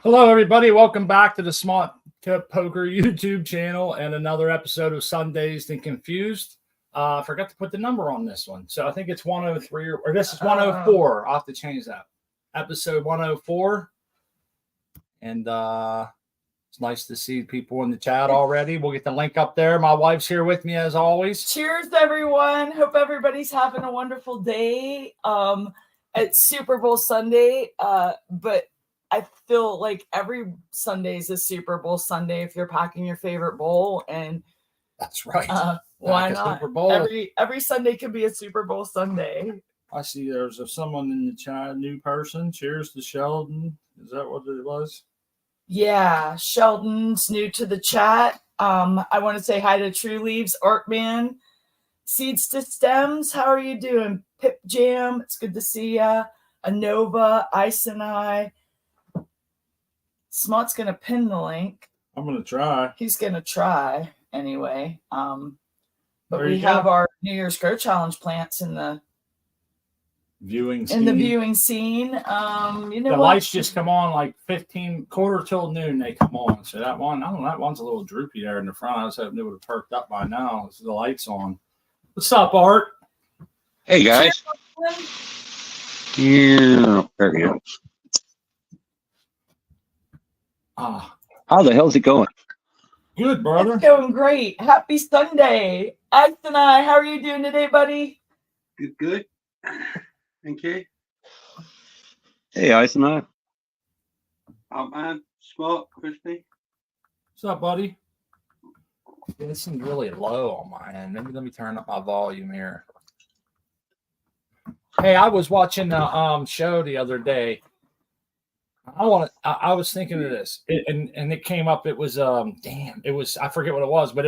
Hello, everybody. Welcome back to the Smart Poker YouTube channel and another episode of Sundazed and Confused. I forgot to put the number on this one. So I think it's 103 or this is 104. I'll have to change that. Episode 104. And it's nice to see people in the chat already. We'll get the link up there. My wife's here with me as always. Cheers, everyone. Hope everybody's having a wonderful day. It's Super Bowl Sunday, but I feel like every Sunday is a Super Bowl Sunday if you're packing your favorite bowl. And that's right. Why not? Super Bowl. Every Sunday could be a Super Bowl Sunday. I see there's someone in the chat, new person. Cheers to Sheldon. Is that what it was? Yeah, Sheldon's new to the chat. I want to say hi to True Leaves, Artman, Seeds to Stems. How are you doing? Pip Jam, it's good to see ya. Anova, Ice and I. Smart's gonna pin the link. I'm gonna try. He's gonna try anyway. But we have our New Year's Grow Challenge plants in the viewing scene. The lights just come on like quarter till noon. They come on. So that one, I don't know, that one's a little droopy there in the front. I was hoping it would have perked up by now. So the lights on. What's up, Art? Hey guys. Yeah, there you go. How the hell's it going? Good, brother. It's going great. Happy Sunday. Alex and I, how are you doing today, buddy? Good. Thank you. Hey, Ice and I. Oh man, Smart, Crispy. What's up, buddy? Yeah, this seems really low on my end. Maybe let me turn up my volume here. Hey, I was watching the show the other day. I was thinking of this, and it came up. It was I forget what it was, but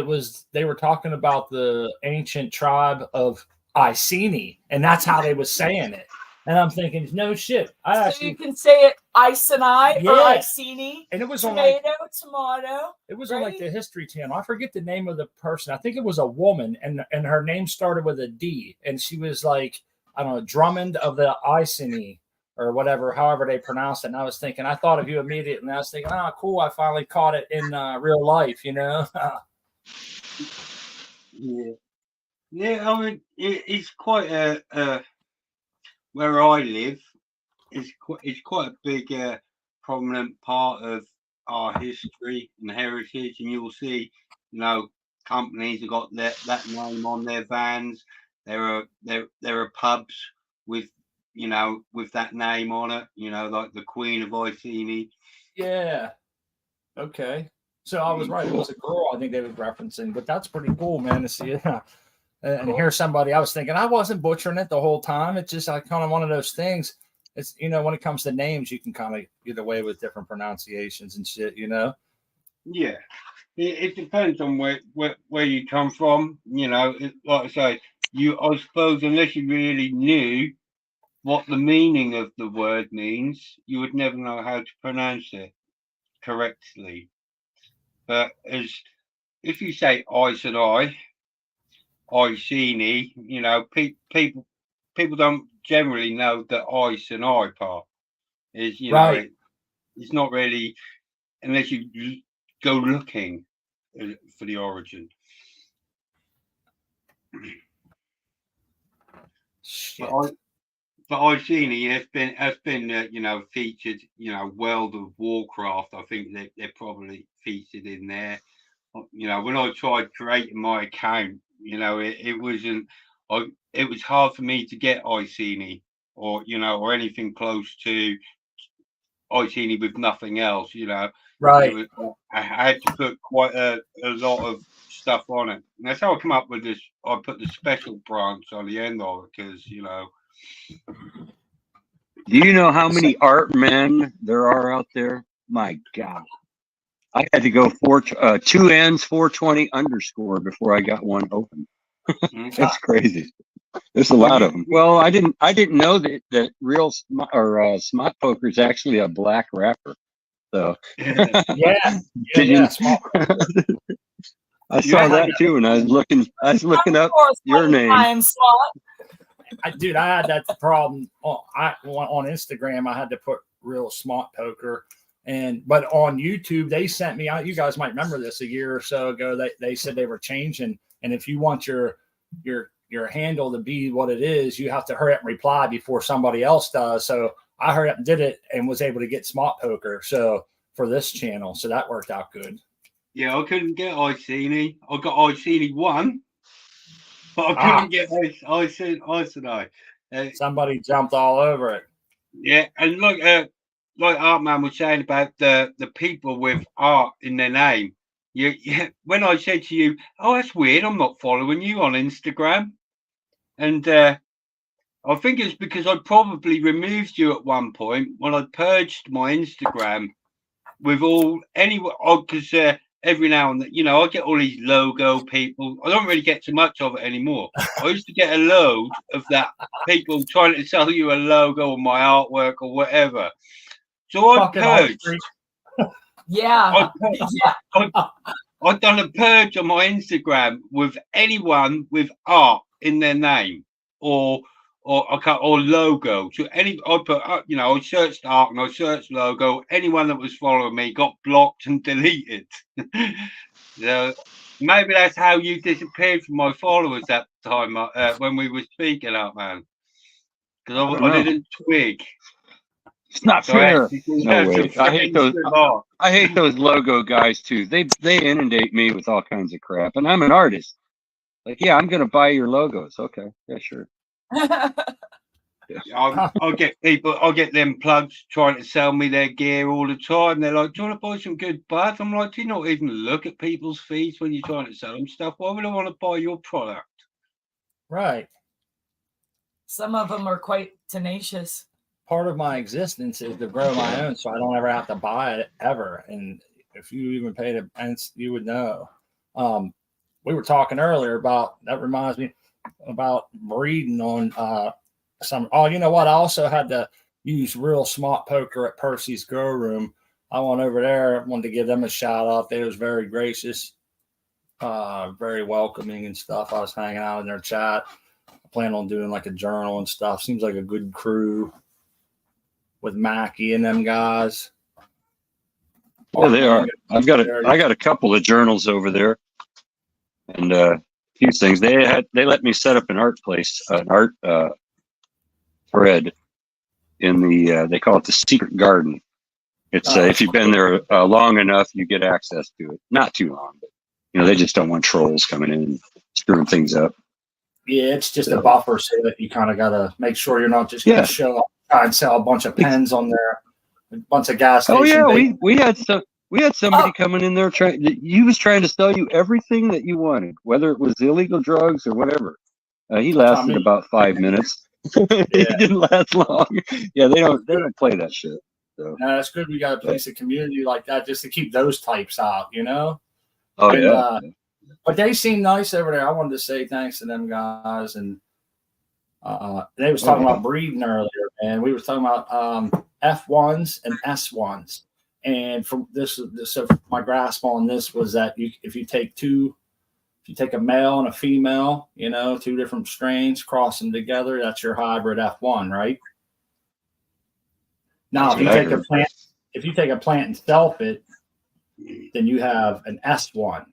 they were talking about the ancient tribe of Iceni, and that's how they was saying it. And I'm thinking, no shit. You can say it Ice and I or Iceni. And it was tomato. It was on like the History Channel. I forget the name of the person. I think it was a woman, and her name started with a D, and she was like, I don't know, Drummond of the Iceni or whatever, however they pronounce it. And I was thinking, I thought of you immediately, and I was thinking, cool, I finally caught it in real life, you know? Yeah, I mean, it's quite where I live, it's quite a big, prominent part of our history and heritage, and you'll see, companies have got that name on their vans. There are pubs with that name on it, like the Queen of Iceni. Yeah. Okay. So I was right. It was a girl I think they were referencing, but that's pretty cool, man, to see it. And hear somebody, I was thinking I wasn't butchering it the whole time. It's just kind of one of those things. It's, when it comes to names, you can kind of get away with different pronunciations and shit, Yeah. It depends on where you come from. Like I say, I suppose unless you really knew what the meaning of the word means, you would never know how to pronounce it correctly. But if you say Ice and Iceni, people don't generally know the Ice and I part. Is right. It's not really unless you go looking for the origin. But Iceni has been featured. World of Warcraft. I think they're probably featured in there. When I tried creating my account, it wasn't. It was hard for me to get Iceni or anything close to Iceni with nothing else. Right. I had to put quite a lot of stuff on it. And that's how I come up with this. I put the special branch on the end of it because Do you know how many art men there are out there? My God. I had to go 2 ends 420 underscore before I got one open. That's crazy. There's a lot of them. Well, I didn't know that real smart poker is actually a black rapper. So yeah. I saw that too, and I was looking up your name. I had that problem on Instagram. I had to put real smart poker But on YouTube, they sent me out. You guys might remember this a year or so ago. They said they were changing, and if you want your handle to be what it is, you have to hurry up and reply before somebody else does. So I hurried up and did it, and was able to get Smart Poker. So for this channel, so that worked out good. Yeah, I couldn't get Iceni. I got Iceni 1, but I couldn't get Iceni. Somebody jumped all over it. Yeah, and like Artman was saying about the people with art in their name. When I said to you, "Oh, that's weird. I'm not following you on Instagram," and I think it's because I probably removed you at one point when I purged my Instagram with because every now and then, I get all these logo people. I don't really get too much of it anymore. I used to get a load of that people trying to sell you a logo or my artwork or whatever. So I purged. Yeah. I've done a purge on my Instagram with anyone with art in their name or logo. So I put I searched art and I searched logo. Anyone that was following me got blocked and deleted. So maybe that's how you disappeared from my followers that time when we were speaking up, man. Because I didn't twig. It's not fair. No way. I hate those logo guys too. They inundate me with all kinds of crap, and I'm an artist. Like, yeah, I'm gonna buy your logos. Okay, yeah, sure. I'll get them plugs trying to sell me their gear all the time. They're like, "Do you want to buy some good buds?" I'm like, "Do you not even look at people's feeds when you're trying to sell them stuff? Why would I want to buy your product?" Right. Some of them are quite tenacious. Part of my existence is to grow my own, so I don't ever have to buy it ever. And if you even paid a pence, you would know. We were talking earlier about, that reminds me about breeding on some. Oh, you know what? I also had to use real Smart Poker at Percy's Grow Room. I went over there, wanted to give them a shout out. They was very gracious, very welcoming and stuff. I was hanging out in their chat. I plan on doing like a journal and stuff. Seems like a good crew with Mackie and them guys. Yeah, they are. I got a couple of journals over there, and a few things. They let me set up an art thread in the they call it the secret garden. It's if you've been there long enough, you get access to it. Not too long, but they just don't want trolls coming in and screwing things up. Yeah, it's just a buffer so that you kind of got to make sure you're not just going to show up and sell a bunch of pens on there, a bunch of gas station. Oh yeah, we had somebody coming in there he was trying to sell you everything that you wanted, whether it was illegal drugs or whatever. He lasted about 5 minutes. He didn't last long. Yeah, they don't play that shit. So. No, that's good. We got a place of community like that just to keep those types out, Oh and, yeah. But they seem nice over there. I wanted to say thanks to them guys, and they was talking about breeding earlier, and we were talking about F1s and S1s. And from this, so my grasp on this was that if you take a male and a female, two different strains, cross them together, that's your hybrid F1, right? Now, if you take a plant and self it, then you have an S1.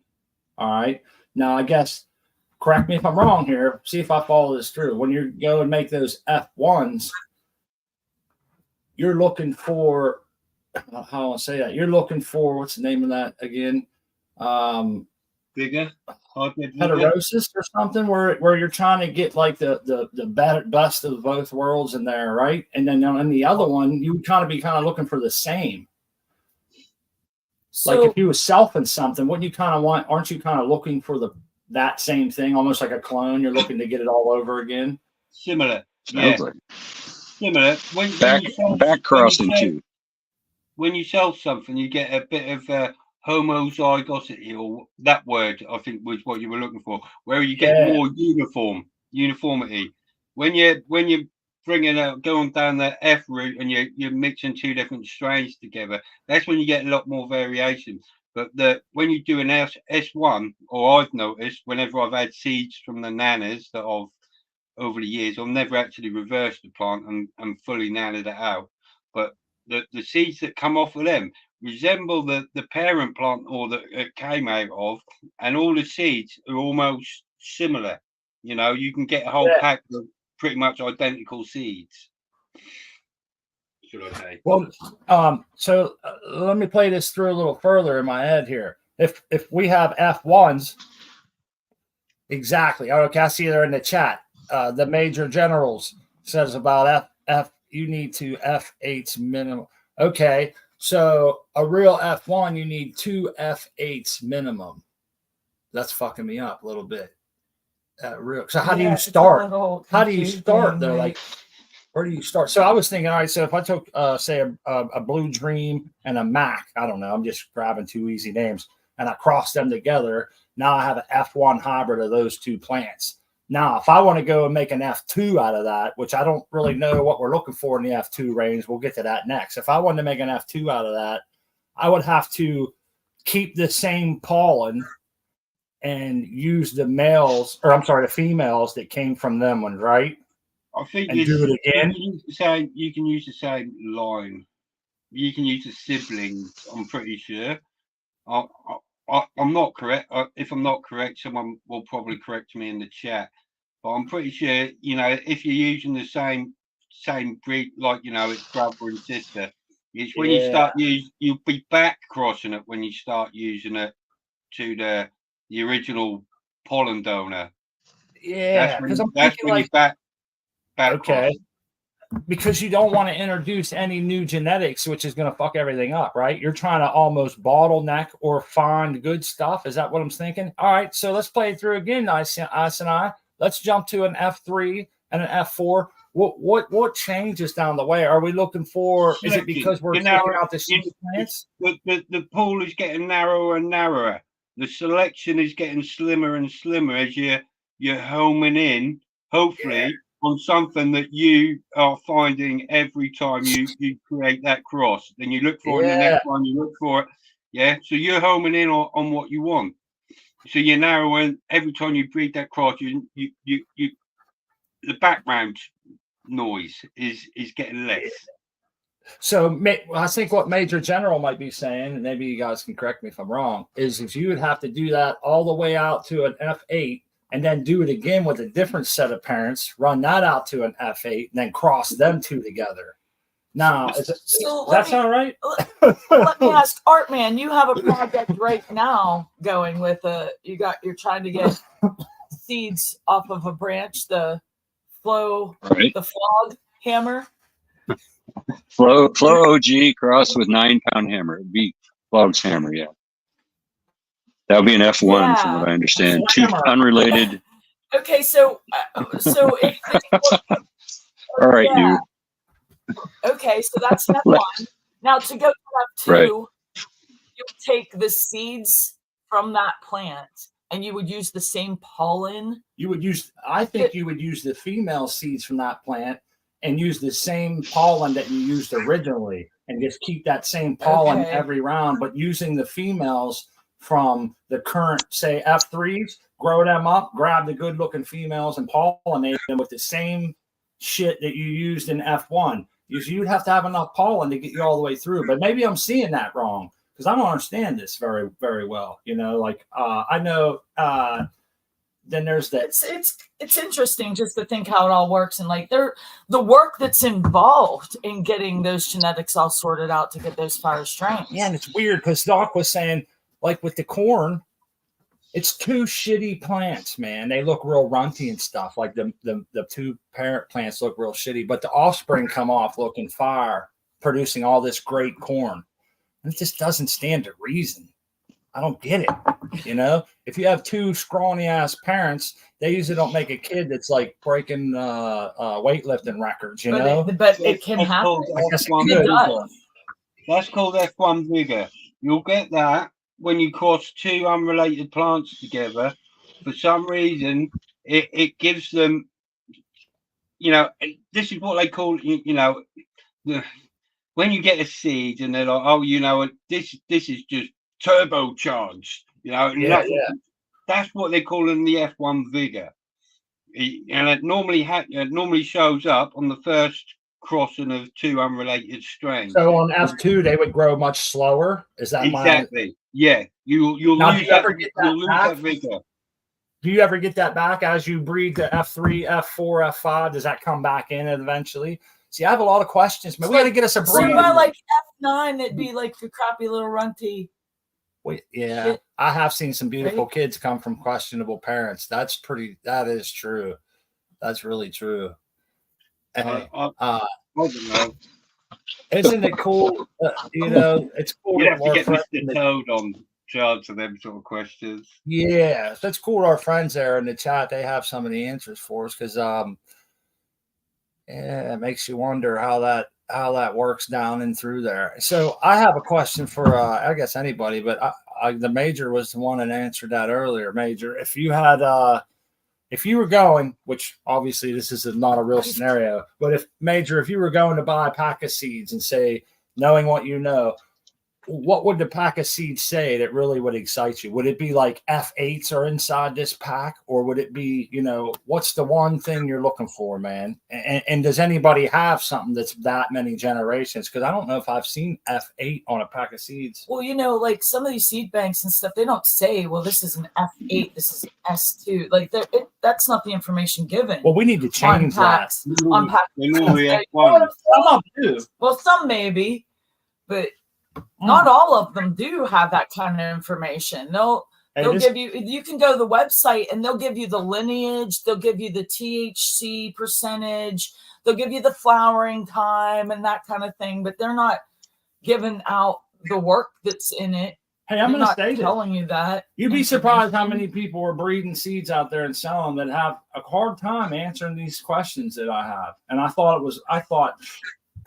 All right. Now, I guess, correct me if I'm wrong here. See if I follow this through. When you go and make those F1s, you're looking for, how do I want to say that? You're looking for, what's the name of that again? Bigger? Heterosis or something, where you're trying to get like the best of both worlds in there, right? And then in the other one, you would kind of looking for the same. So, like if you were selfing something, wouldn't you kind of aren't you kind of looking for that same thing, almost like a clone? You're looking to get it all over again. Similar, similar. Back crossing too. When you sell something, you get a bit of homozygosity, or that word I think was what you were looking for, where you get more uniformity. When you're going down the F route and you're mixing two different strains together, that's when you get a lot more variation. But when you do an S1, or I've noticed whenever I've had seeds from the nanas that I've over the years, I've never actually reversed the plant and fully nanned it out. But the seeds that come off of them resemble the parent plant or that it came out of, and all the seeds are almost similar. You know, you can get a whole pack of pretty much identical seeds. Should I say? Well, so let me play this through a little further in my head here. If we have F1s, exactly. Okay, I see they're in the chat. The Major Generals says about F. You need to F8s minimum. Okay, so a real F1, you need 2 F8s minimum. That's fucking me up a little bit. Real. So how do you start? How do you start though? Like, where do you start? So I was thinking, all right, so if I took, say, a Blue Dream and a Mac, I don't know, I'm just grabbing 2 easy names, and I cross them together, now I have an F1 hybrid of those 2 plants. Now, if I want to go and make an F2 out of that, which I don't really know what we're looking for in the F2 range, we'll get to that next. If I wanted to make an F2 out of that, I would have to keep the same pollen and use the the females that came from them ones, right? I think And do it again. You can use the same line. You can use the siblings. I'm pretty sure. I'm not correct. If I'm not correct, someone will probably correct me in the chat. But I'm pretty sure, you know, if you're using the same breed, like, you know, it's brother and sister. It's when you start you'll be back crossing it when you start using it to the original pollen donor. Yeah, that's when like, you back okay. cross. Because you don't want to introduce any new genetics, which is going to fuck everything up, right? You're trying to almost bottleneck or find good stuff. Is that what I'm thinking? All right, so let's play it through again, Ice and I. Let's jump to an F3 and an F4. What changes down the way? Are we looking for? Is it because we're taking out the seed plants? The pool is getting narrower and narrower. The selection is getting slimmer and slimmer as you're homing in, hopefully, on something that you are finding every time you create that cross. Then you look for it in the next one, you look for it. Yeah. So you're homing in on what you want. So you're narrowing every time you breed that cross, you the background noise is getting less. So I think what Major General might be saying, and maybe you guys can correct me if I'm wrong, is you would have to do that all the way out to an F8 and then do it again with a different set of parents, run that out to an F8, and then cross them 2 together. Now, does that sound right? Let me ask, Artman, you have a project right now going with you're trying to get seeds off of a branch, the flog hammer. Flow OG crossed with 9-pound hammer. It'd be Flog's hammer, yeah. That would be an F1 from what I understand. 2 unrelated. Okay, so if all right, you. Okay, so that's F1. Now to go to F2, you would take the seeds from that plant and you would use the same pollen. I think you would use the female seeds from that plant and use the same pollen that you used originally and just keep that same pollen every round, but using the females from the current, say, F3s, grow them up, grab the good looking females and pollinate them with the same shit that you used in F1. You'd have to have enough pollen to get you all the way through, but maybe I'm seeing that wrong because I don't understand this very, very well. You know, like I know then there's that. It's interesting just to think how it all works and like the work that's involved in getting those genetics all sorted out to get those fire strains. Yeah, and it's weird because Doc was saying, like with the corn, it's 2 shitty plants, man. They look real runty and stuff. Like the 2 parent plants look real shitty, but the offspring come off looking fire, producing all this great corn. And it just doesn't stand to reason. I don't get it. You know, if you have 2 scrawny ass parents, they usually don't make a kid that's like breaking weightlifting records. You know, but it can happen. That's called F1 vigor. You'll get that when you cross 2 unrelated plants together. For some reason, it gives them, you know, this is what they call, you know, when you get a seed and they're like, oh, you know, this is just turbocharged, you know. That's what they call in the F1 vigor, and it normally shows up on the first crossing of two unrelated strains. So on F2, they would grow much slower. Is that Exactly. Yeah. You'll Now, lose that. You'll lose that vigor. Do you ever get that back as you breed to F3, F4, F5? Does that come back in eventually? See, I have a lot of questions, man. We got to get us a breed. What about like F9? It'd be like the crappy little runty. Yeah, shit. I have seen some beautiful Right? kids come from questionable parents. That is true. That's really true. Hey, I don't know. isn't it cool? It's cool. You have to our get friends Mr. Toad on to answer them sort of questions. Yeah, that's cool. Our friends there in the chat, they have some of the answers for us because it makes you wonder how that works down and through there. So I have a question for I guess anybody, but the Major was the one that answered that earlier. Major, if you were going, which obviously this is not a real scenario, but if you were going to buy a pack of seeds and say, knowing what you know, what would the pack of seeds say that really would excite you? Would it be like F8s are inside this pack, or would it be, what's the one thing you're looking for, man? And does anybody have something that's that many generations? Because I don't know if I've seen F8 on a pack of seeds. Well, like some of these seed banks and stuff, they don't say, well, this is an F8, this is an S2. Like that's not the information given. Well, we need to change that. On packs. Some do. Well, some maybe, but not all of them do have that kind of information. They'll give you can go to the website and they'll give you the lineage, they'll give you the THC percentage, they'll give you the flowering time and that kind of thing, but they're not giving out the work that's in it. Hey, I'm going to say telling you that. You'd be surprised how many people are breeding seeds out there and selling that have a hard time answering these questions that I have. And I thought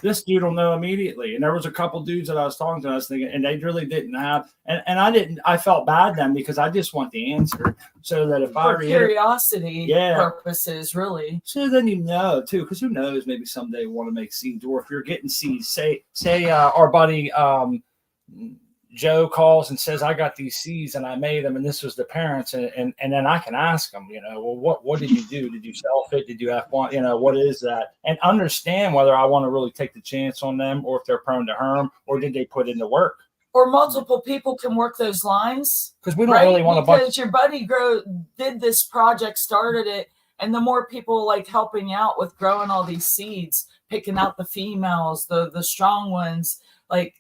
this dude will know immediately. And there was a couple dudes that I was talking to, I was thinking, and they really didn't have, and I felt bad then because I just want the answer so that if for curiosity purposes, really. So then too, because who knows, maybe someday you want to make seeds, or if you're getting seeds, say our buddy Joe calls and says, I got these seeds and I made them and this was the parents. And then I can ask them, well, what did you do? Did you self-it? Did you have one? What is that? And understand whether I want to really take the chance on them or if they're prone to harm or did they put in the work? Or multiple people can work those lines. Because we don't really want to. Because your buddy did this project, started it. And the more people like helping out with growing all these seeds, picking out the females, the strong ones, like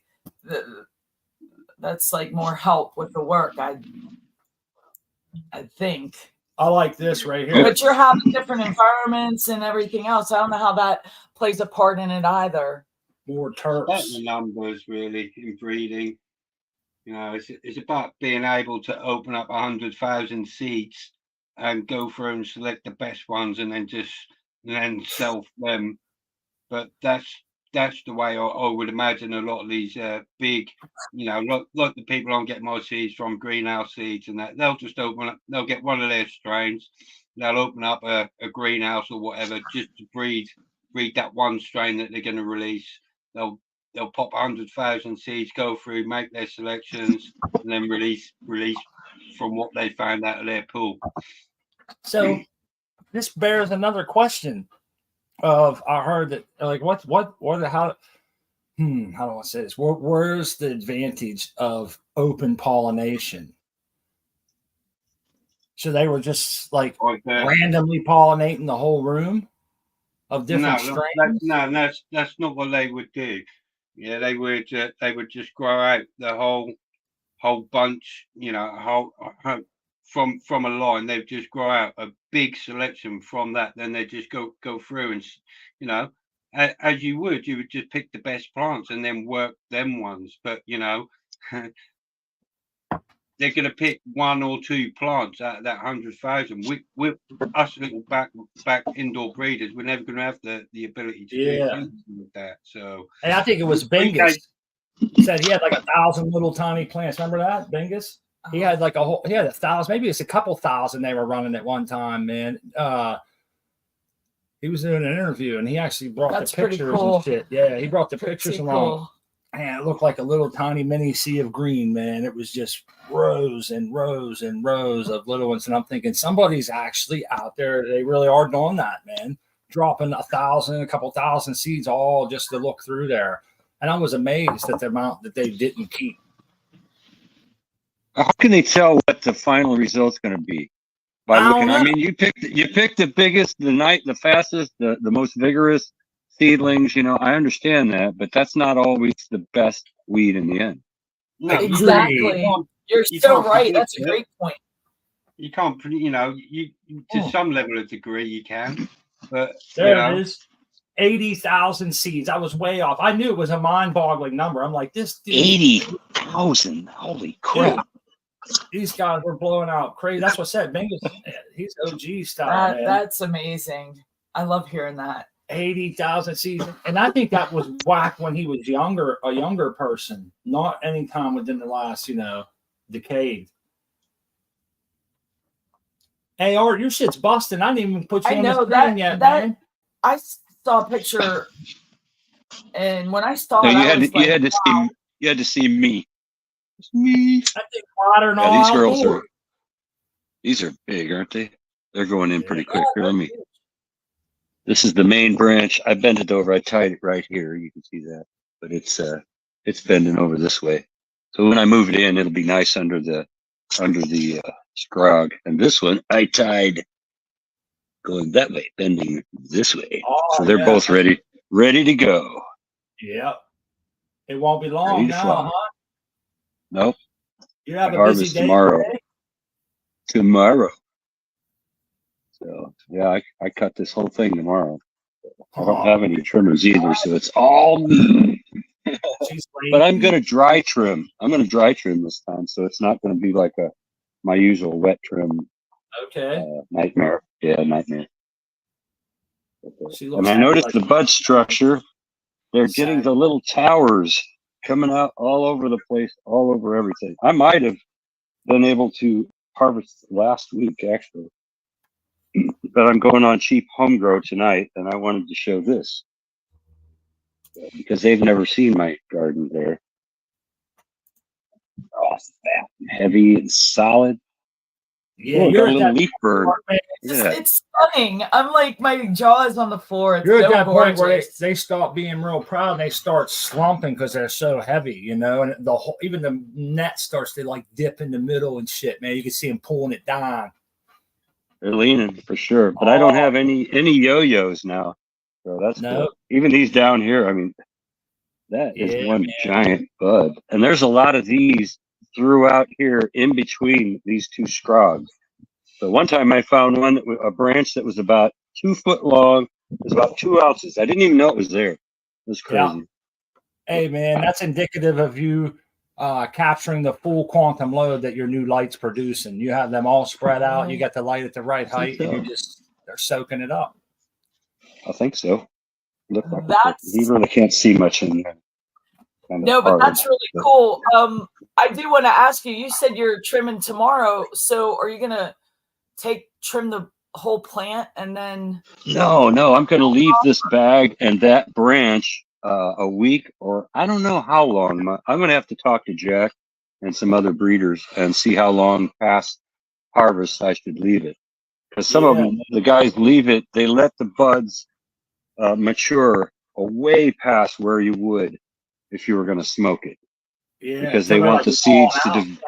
that's like more help with the work, I think. I like this right here. But you're having different environments and everything else. I don't know how that plays a part in it either. More terps. That's the numbers really in breeding. It's about being able to open up 100,000 seeds and go through and select the best ones and then sell them. But that's the way I would imagine a lot of these big, like the people I'm getting my seeds from, greenhouse seeds, and that they'll just open up. They'll get one of their strains. They'll open up a greenhouse or whatever just to breed that one strain that they're going to release. They'll pop 100,000 seeds, go through, make their selections, and then release from what they found out of their pool. So this bears another question. I heard that like how do I say this? Where's the advantage of open pollination? So they were just like randomly pollinating the whole room of different strains. That's not what they would do. Yeah, they would just grow out the whole bunch. From a line, they'd just grow out a big selection from that. Then they just go through and, as you would just pick the best plants and then work them ones. But, they're going to pick one or two plants out of that 100,000. With us little back indoor breeders, we're never going to have the ability to do something with that. So, and I think it was Bingus said he had like 1,000 little tiny plants. Remember that, Bingus? He had like he had 1,000, maybe it's a couple thousand they were running at one time, man. He was doing an interview and he actually brought the pictures and shit. Yeah, he brought the pictures along. Cool. And it looked like a little tiny mini sea of green, man. It was just rows and rows and rows of little ones. And I'm thinking somebody's actually out there. They really are doing that, man. dropping a couple thousand seeds all just to look through there. And I was amazed at the amount that they didn't keep. How can they tell what the final result's going to be? By looking, I mean, you picked the biggest, the fastest, the most vigorous seedlings. I understand that, but that's not always the best weed in the end. No, Exactly. You're so right. That's a great point. You can't, you to some level of degree you can, but there it is. 80,000 seeds. I was way off. I knew it was a mind-boggling number. I'm like, this dude. 80,000. Holy crap. Yeah. These guys were blowing out crazy. That's what I said. Mingus, he's OG style. That's amazing. I love hearing that. 80,000 seeds. And I think that was whack when he was a younger person, not any time within the last, decade. Hey, Art, your shit's busting. I didn't even put you on the screen yet, man. I saw a picture, and when I saw it, you had to see me. It's me. I think modern these are big, aren't they? They're going in pretty quick. Here, this is the main branch. I bent it over. I tied it right here. You can see that, but it's bending over this way. So when I move it in, it'll be nice under the scrog. And this one I tied going that way, bending this way. So they're both ready to go. Yep. It won't be long now, huh? Nope. You have a busy day tomorrow. So yeah, I cut this whole thing tomorrow. I don't have any trimmers either, so it's all me. But I'm gonna dry trim. I'm gonna dry trim this time, so it's not gonna be like my usual wet trim. Okay. Nightmare. Yeah, nightmare. And I noticed the bud structure. They're getting the little towers coming out all over the place, all over everything. I might have been able to harvest last week, actually. But I'm going on cheap home grow tonight, and I wanted to show this. Because they've never seen my garden there. Oh, fat and heavy and solid. Yeah, you're a little leaf bird. It's stunning. I'm like, my jaw is on the floor. It's you're so at that gorgeous. point where they stop being real proud and they start slumping because they're so heavy, and even the net starts to like dip in the middle and shit, man. You can see them pulling it down. They're leaning for sure, but I don't have any yo-yos now, so that's good. Even these down here, I mean, that is one giant bud, and there's a lot of these throughout here in between these two scrogs. So one time I found a branch that was about 2 foot long. It was about 2 ounces. I didn't even know it was there. It was crazy. Yeah. Hey man, that's indicative of you capturing the full quantum load that your new light's producing. You have them all spread out. You got the light at the right height, and they're soaking it up. I think so. Look like you really can't see much in there. No, but that's really cool. I do want to ask you. You said you're trimming tomorrow, so are you gonna trim the whole plant and then? No, I'm gonna leave this bag and that branch a week, or I don't know how long. I'm gonna have to talk to Jack and some other breeders and see how long past harvest I should leave it. Because some of them, the guys leave it, they let the buds mature way past where you would if you were going to smoke it. Yeah, because they want the seeds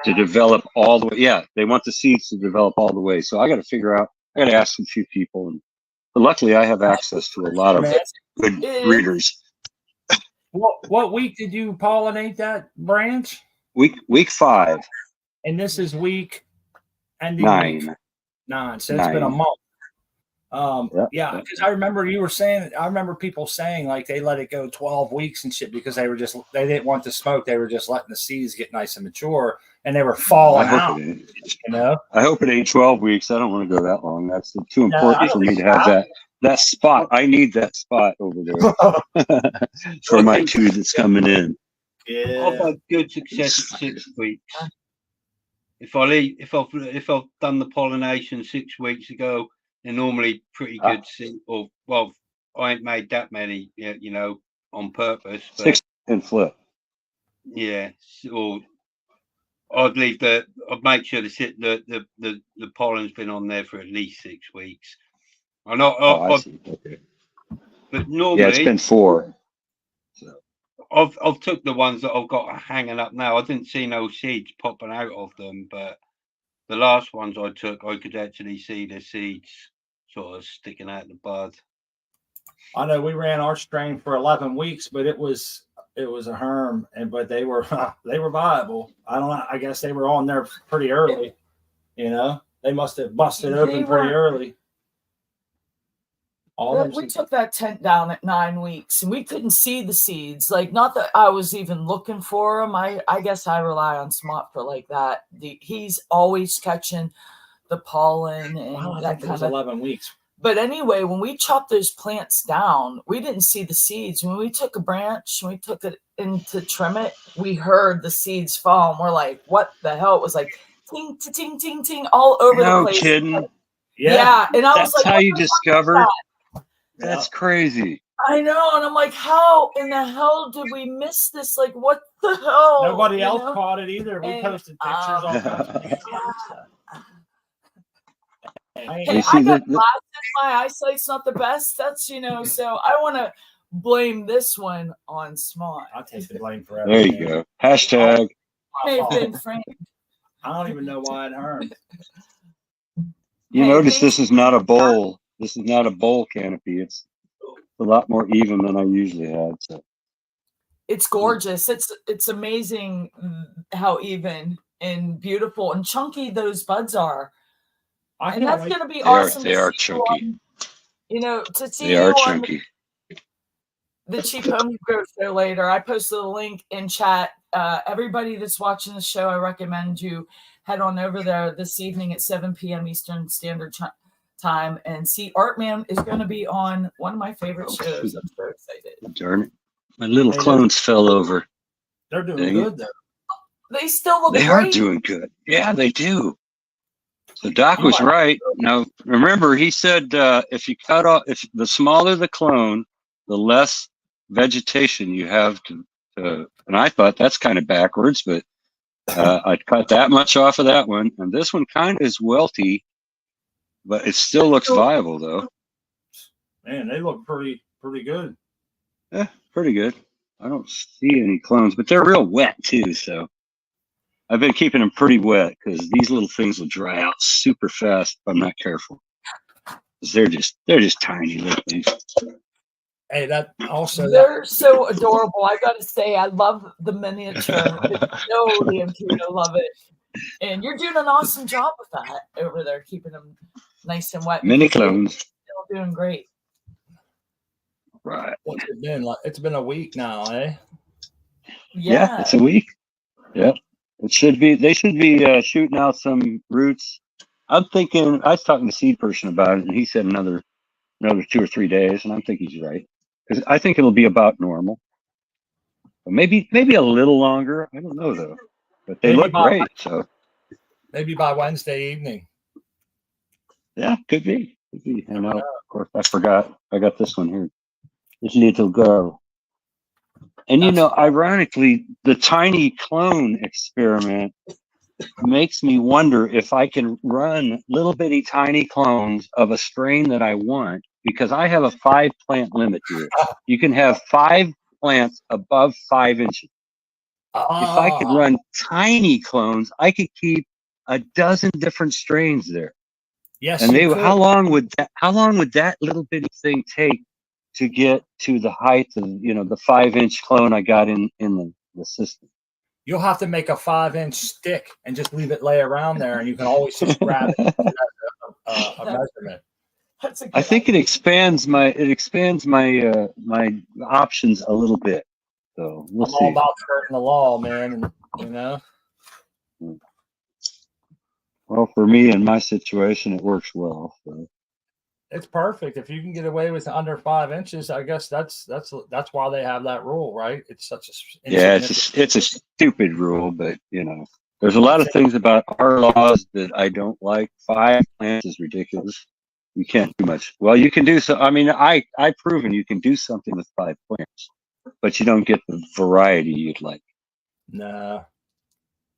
to develop all the way. Yeah, they want the seeds to develop all the way. So I got to figure out, I got to ask a few people. But luckily, I have access to a lot of good breeders. What week did you pollinate that branch? Week 5. And this is week ending 9. 9. So it's been a month. Because I remember people saying like they let it go 12 weeks and shit because they didn't want to smoke. They were just letting the seeds get nice and mature, and they were falling out. I hope it ain't 12 weeks. I don't want to go that long. That's too important for me to have that spot. I need that spot over there for my 2 that's coming in. Yeah, I've had good success at 6 weeks. If I've done the pollination 6 weeks ago, they're normally pretty good. I ain't made that many, on purpose. But 6 and flip. Yeah, or I'd make sure the pollen's been on there for at least 6 weeks. I know, Oh, I see. Okay. but Yeah, it's normally been 4. So. I've took the ones that I've got hanging up now. I didn't see no seeds popping out of them, but the last ones I took, I could actually see the seeds sort of sticking out the bud. I know we ran our strain for 11 weeks, but it was a herm, but they were viable. I don't know. I guess they were on there pretty early. You know, they must have busted open pretty early. We took that tent down at 9 weeks, and we couldn't see the seeds. Like, not that I was even looking for them. I guess I rely on Smart for like that. He's always catching the pollen and that kind of 11 weeks. But anyway, when we chopped those plants down, we didn't see the seeds. When we took a branch and we took it in to trim it, we heard the seeds fall. And we're like, what the hell? It was like ting, ting, ting, ting, all over the place. No kidding. Yeah. And I was That's like, how you discovered. That's Yeah. crazy. I know. And I'm like, how in the hell did we miss this? Like, what the hell? Nobody else caught it either. We And, posted pictures on Facebook. Hey, I got glasses. My eyesight's not the best. That's, so I want to blame this one on Smart. I'll take the blame for There everything. you go. Hashtag. May have been framed. I don't even know why it hurt. You notice this is not a bowl. This is not a bowl canopy. It's a lot more even than I usually had. So it's gorgeous. It's amazing how even and beautiful and chunky those buds are. And that's going to be awesome. They are chunky. To see they you are on chunky. the Cheap Home Grow Show later. I posted a link in chat. Everybody that's watching the show, I recommend you head on over there this evening at 7 p.m. Eastern Standard Time and see Artman is going to be on one of my favorite shows. I'm so excited. Darn it. My little clones fell over. They're doing good, though. They still look great. They are doing good. Yeah, they do. So Doc was right. Now, remember, he said if the smaller the clone, the less vegetation you have to and I thought that's kind of backwards, but I cut that much off of that one. And this one kind of is welty, but it still looks viable, though. Man, they look pretty good. Yeah, pretty good. I don't see any clones, but they're real wet, too, so. I've been keeping them pretty wet because these little things will dry out super fast if I'm not careful. They're just tiny little things. Hey, they're so adorable. I gotta say, I love the miniature. It's so damn cute. I love it. And you're doing an awesome job with that over there, keeping them nice and wet. Mini clones. Still doing great. Right. What's it been? It's been a week now, eh? Yeah, it's a week. Yep. They should be shooting out some roots. I'm thinking, I was talking to Seed Person about it, and he said another 2 or 3 days, and I think he's right. Because I think it'll be about normal. But maybe a little longer. I don't know, though. But they look great. So maybe by Wednesday evening. Yeah, could be. And of course, I forgot. I got this one here. This little girl. And ironically, the tiny clone experiment makes me wonder if I can run little bitty tiny clones of a strain that I want, because I have a 5 plant limit here. You can have 5 plants above 5 inches. If I could run tiny clones, I could keep a dozen different strains there. Yes. And how long would that little bitty thing take to get to the height of the 5-inch clone I got in the system? You'll have to make a 5-inch stick and just leave it lay around there, and you can always just grab it a measurement. I think it expands my my options a little bit. So we'll see. All about skirting the law, man. Well, for me in my situation, it works well. So. It's perfect if you can get away with under 5 inches. I guess that's why they have that rule, right? It's such a it's a stupid rule, but there's a lot of things about our laws that I don't like. 5 plants is ridiculous. You can't do much. Well, you can do so. I mean, I've proven you can do something with 5 plants, but you don't get the variety you'd like. No,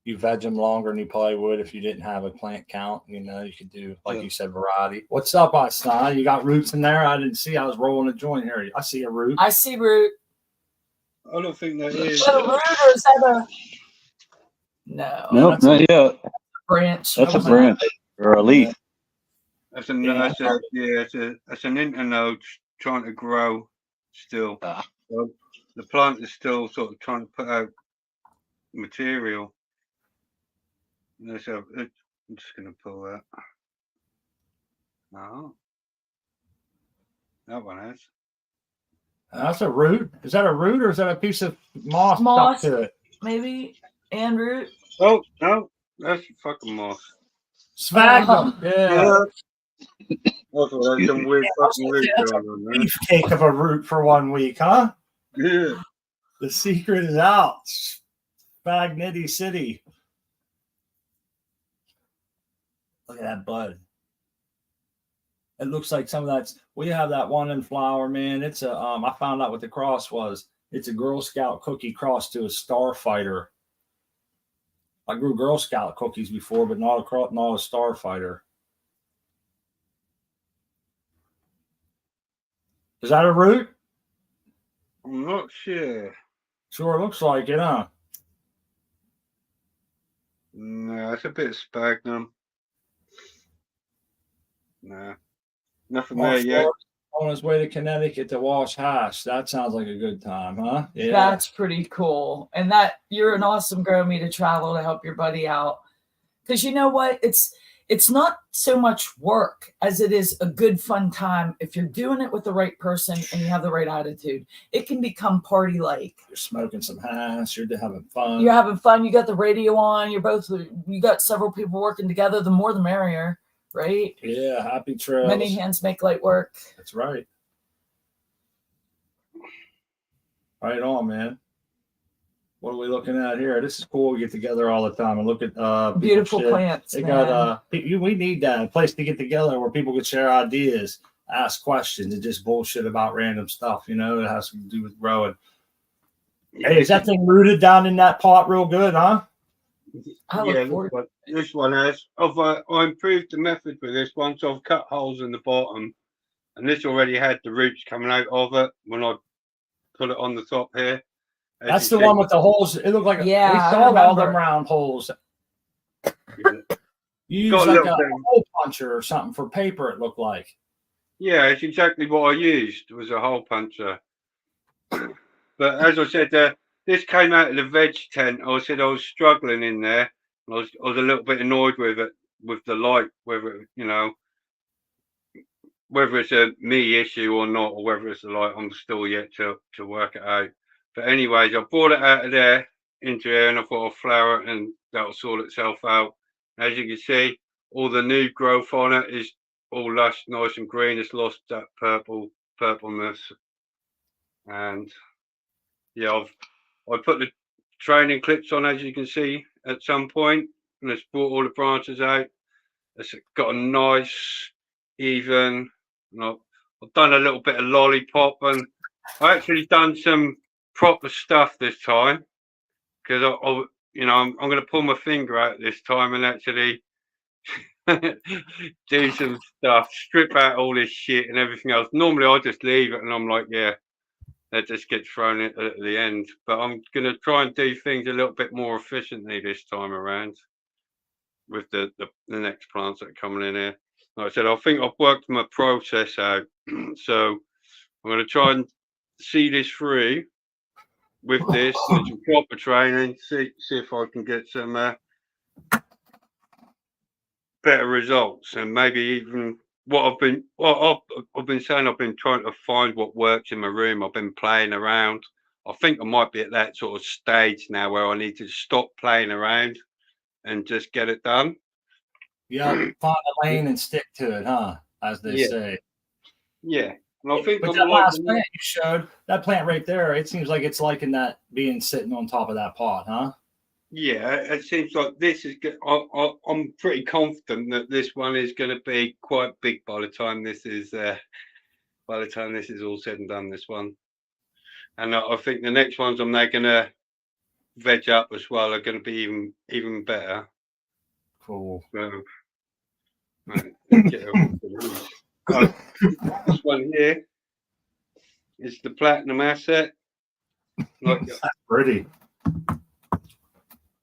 you veg them longer than you probably would if you didn't have a plant count. You know, you could do, like you said, variety. What's up, Einstein? You got roots in there? I didn't see. I was rolling a joint here. I see a root. I see root. I don't think that is. Is that a root or is that a? No. Nope, not yet. Branch. That's a branch or a leaf. That's an internode trying to grow still. So the plant is still sort of trying to put out material. So I'm just going to pull that. No, that one has. That's a root. Is that a root or is that a piece of moss stuck to it? Maybe, and root. Oh no, that's fucking moss. Sphagnum. Yeah. Also, there's some weird fucking root That's a going on there. beefcake of a root for 1 week, huh? Yeah. The secret is out. Spagnetti City. Look at that bud. It looks like some of that's. We have that one in flower, man. It's a. I found out what the cross was. It's a Girl Scout cookie cross to a Starfighter. I grew Girl Scout cookies before, but not a Starfighter. Is that a root? I'm not sure. Sure looks like it, huh? No, it's a bit of sphagnum. No, nothing there yet. On his way to Connecticut to wash hash. That sounds like a good time, huh? Yeah. That's pretty cool. And that you're an awesome grow me to travel to help your buddy out. Because you know what? It's not so much work as it is a good fun time. If you're doing it with the right person and you have the right attitude, it can become party like. You're smoking some hash, you're having fun. You're having fun, you got the radio on, you got several people working together, the more the merrier. Right? Yeah, happy trails. Many hands make light work. That's right. Right on, man. What are we looking at here? This is cool. We get together all the time and look at beautiful plants. They got we need that, a place to get together where people can share ideas, ask questions, and just bullshit about random stuff, you know, that has to do with growing. Hey, is that thing rooted down in that pot real good, huh? This one has. I improved the method with this one, so I've cut holes in the bottom, and this already had the roots coming out of it when I put it on the top here. That's the one with the holes. It looked like we saw all them round holes. You use like a hole puncher or something for paper. It looked like. Yeah, it's exactly what I used. Was a hole puncher. But as I said, this came out of the veg tent. I said I was struggling in there. I was a little bit annoyed with it, with the light, whether it's a me issue or not, or whether it's the light. I'm still yet to work it out. But anyways, I brought it out of there into here, and I thought I'll flower it, and that'll sort itself out. As you can see, all the new growth on it is all lush, nice and green. It's lost that purpleness, and yeah, I put the training clips on, as you can see, at some point, and it's brought all the branches out. It's got a nice, even. I've done a little bit of lollipop, and I actually done some proper stuff this time, because I'm going to pull my finger out this time and actually do some stuff, strip out all this shit and everything else. Normally I just leave it and I'm like, yeah, that just gets thrown in at the end. But I'm going to try and do things a little bit more efficiently this time around with the next plants that are coming in here. Like I said, I think I've worked my process out. So I'm going to try and see this through with this and some proper training, see if I can get some better results, and maybe even what I've been saying, I've been trying to find what works in my room. I've been playing around. I think I might be at that sort of stage now where I need to stop playing around and just get it done. Yeah, find a lane and stick to it, huh? As they say. Yeah. And I think but that last plant you showed, that plant right there, it seems like it's liking that being sitting on top of that pot, huh? Yeah, it seems like this is good. I'm pretty confident that this one is going to be quite big by the time this is all said and done. This one, and I think the next ones I'm now going to veg up as well are going to be even better. Cool. So, right, let's get over to these. Oh, this one here is the platinum asset. Like, That's pretty.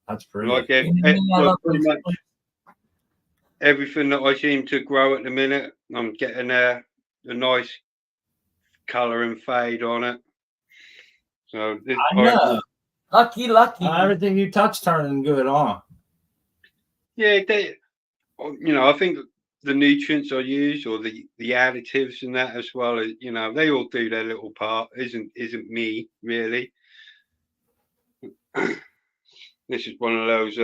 That's pretty. like I love pretty those. much everything that I seem to grow at the minute, I'm getting a nice colour and fade on it. So this, I know. Lucky. Everything you touch turning good on. Yeah, I think the nutrients I use or the additives and that as well, they all do their little part. Isn't me really. This is one of those.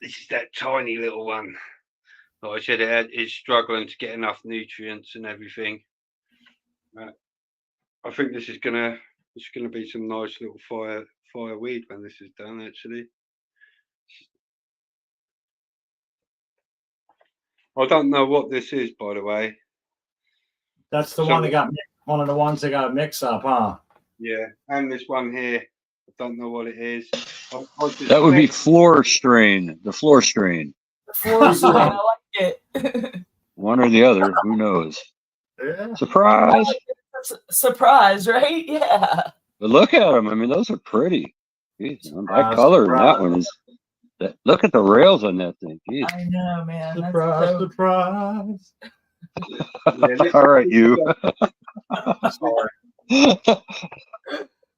This is that tiny little one. Like I said, it's struggling to get enough nutrients and everything. I think this is gonna be some nice little fire weed when this is done. Actually, I don't know what this is, by the way. That's the one that got one of the ones that got mixed up, huh? Yeah, and this one here, I don't know what it is. That would be floor strain. The floor strain. The floor strain, I like it. One or the other. Who knows? Yeah. Surprise! Surprise, right? Yeah. But look at them. I mean, those are pretty. Jeez, that color in that one is. Look at the rails on that thing. Jeez. I know, man. Surprise! All right, you. Sorry.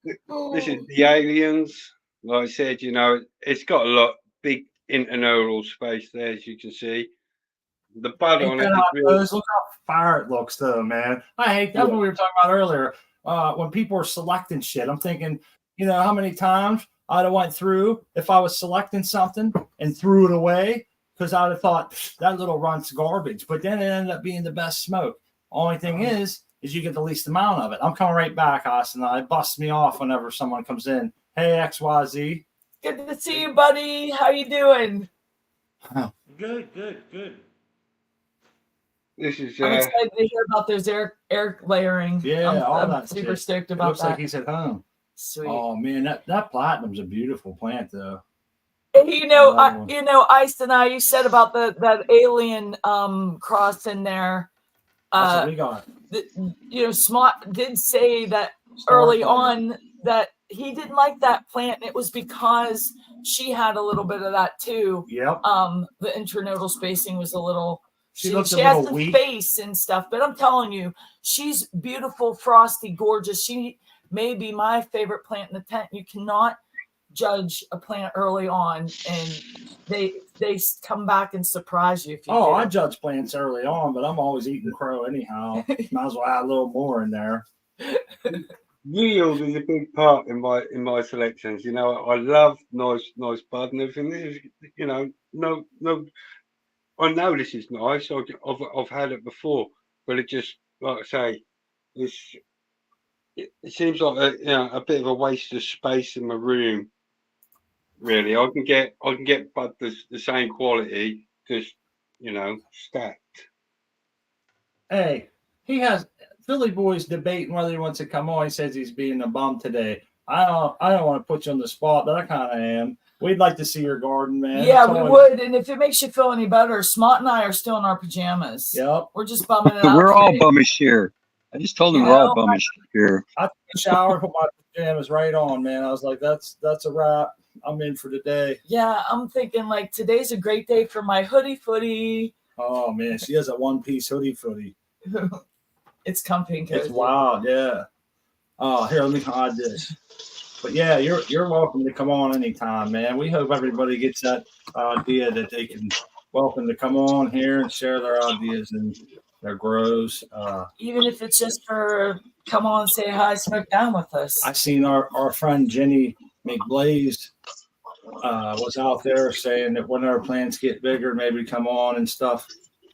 This is the aliens. Like I said, it's got a lot big internodal space there, as you can see. The bud on it is really. Look how fire it looks, though, man. I hate that's what we were talking about earlier. When people are selecting shit, I'm thinking, how many times I'd have went through if I was selecting something and threw it away because I'd have thought that little runt's garbage. But then it ended up being the best smoke. Only thing is you get the least amount of it. I'm coming right back, Austin. It busts me off whenever someone comes in. Hey, XYZ. Good to see you, buddy. How you doing? Good. This is. I'm excited to hear about those air layering. Yeah, I'm super stoked about looks that. like he's at home. Sweet. Oh man, that platinum's a beautiful plant, though. Ice and I, you said about that alien cross in there. That's what we got. Smart did say that early on that he didn't like that plant. And it was because she had a little bit of that too. Yep. The internodal spacing was a little. She has the weak face and stuff, but I'm telling you, she's beautiful, frosty, gorgeous. She may be my favorite plant in the tent. You cannot judge a plant early on, and they come back and surprise you. If you I judge plants early on, but I'm always eating crow anyhow. Might as well add a little more in there. Yield is a big part in my selections. I love nice bud and everything. No. I know this is nice. I've had it before, but it just, like I say, it seems like a bit of a waste of space in my room. Really, I can get bud the same quality, just stacked. Hey, he has Philly Boy's debating whether he wants to come on. He says he's being a bum today. I don't want to put you on the spot, but I kind of am. We'd like to see your garden, man. Yeah, we would. And if it makes you feel any better, Smart and I are still in our pajamas. Yep. We're just bumming it out. We're all bummish here. I just told him we're all bummish here. I took a shower, put my pajamas right on, man. I was like, that's a wrap. I'm in for today. Yeah, I'm thinking like today's a great day for my hoodie footy. Oh man, she has a one-piece hoodie footy. It's comfy and cozy. It's wild, yeah. Oh, here, let me hide this. But yeah, you're welcome to come on anytime, man. We hope everybody gets that idea that they can welcome to come on here and share their ideas and their grows. Even if it's just for come on and say hi, smoke down with us. I seen our friend Jenny McBlaze was out there saying that when our plants get bigger, maybe come on and stuff.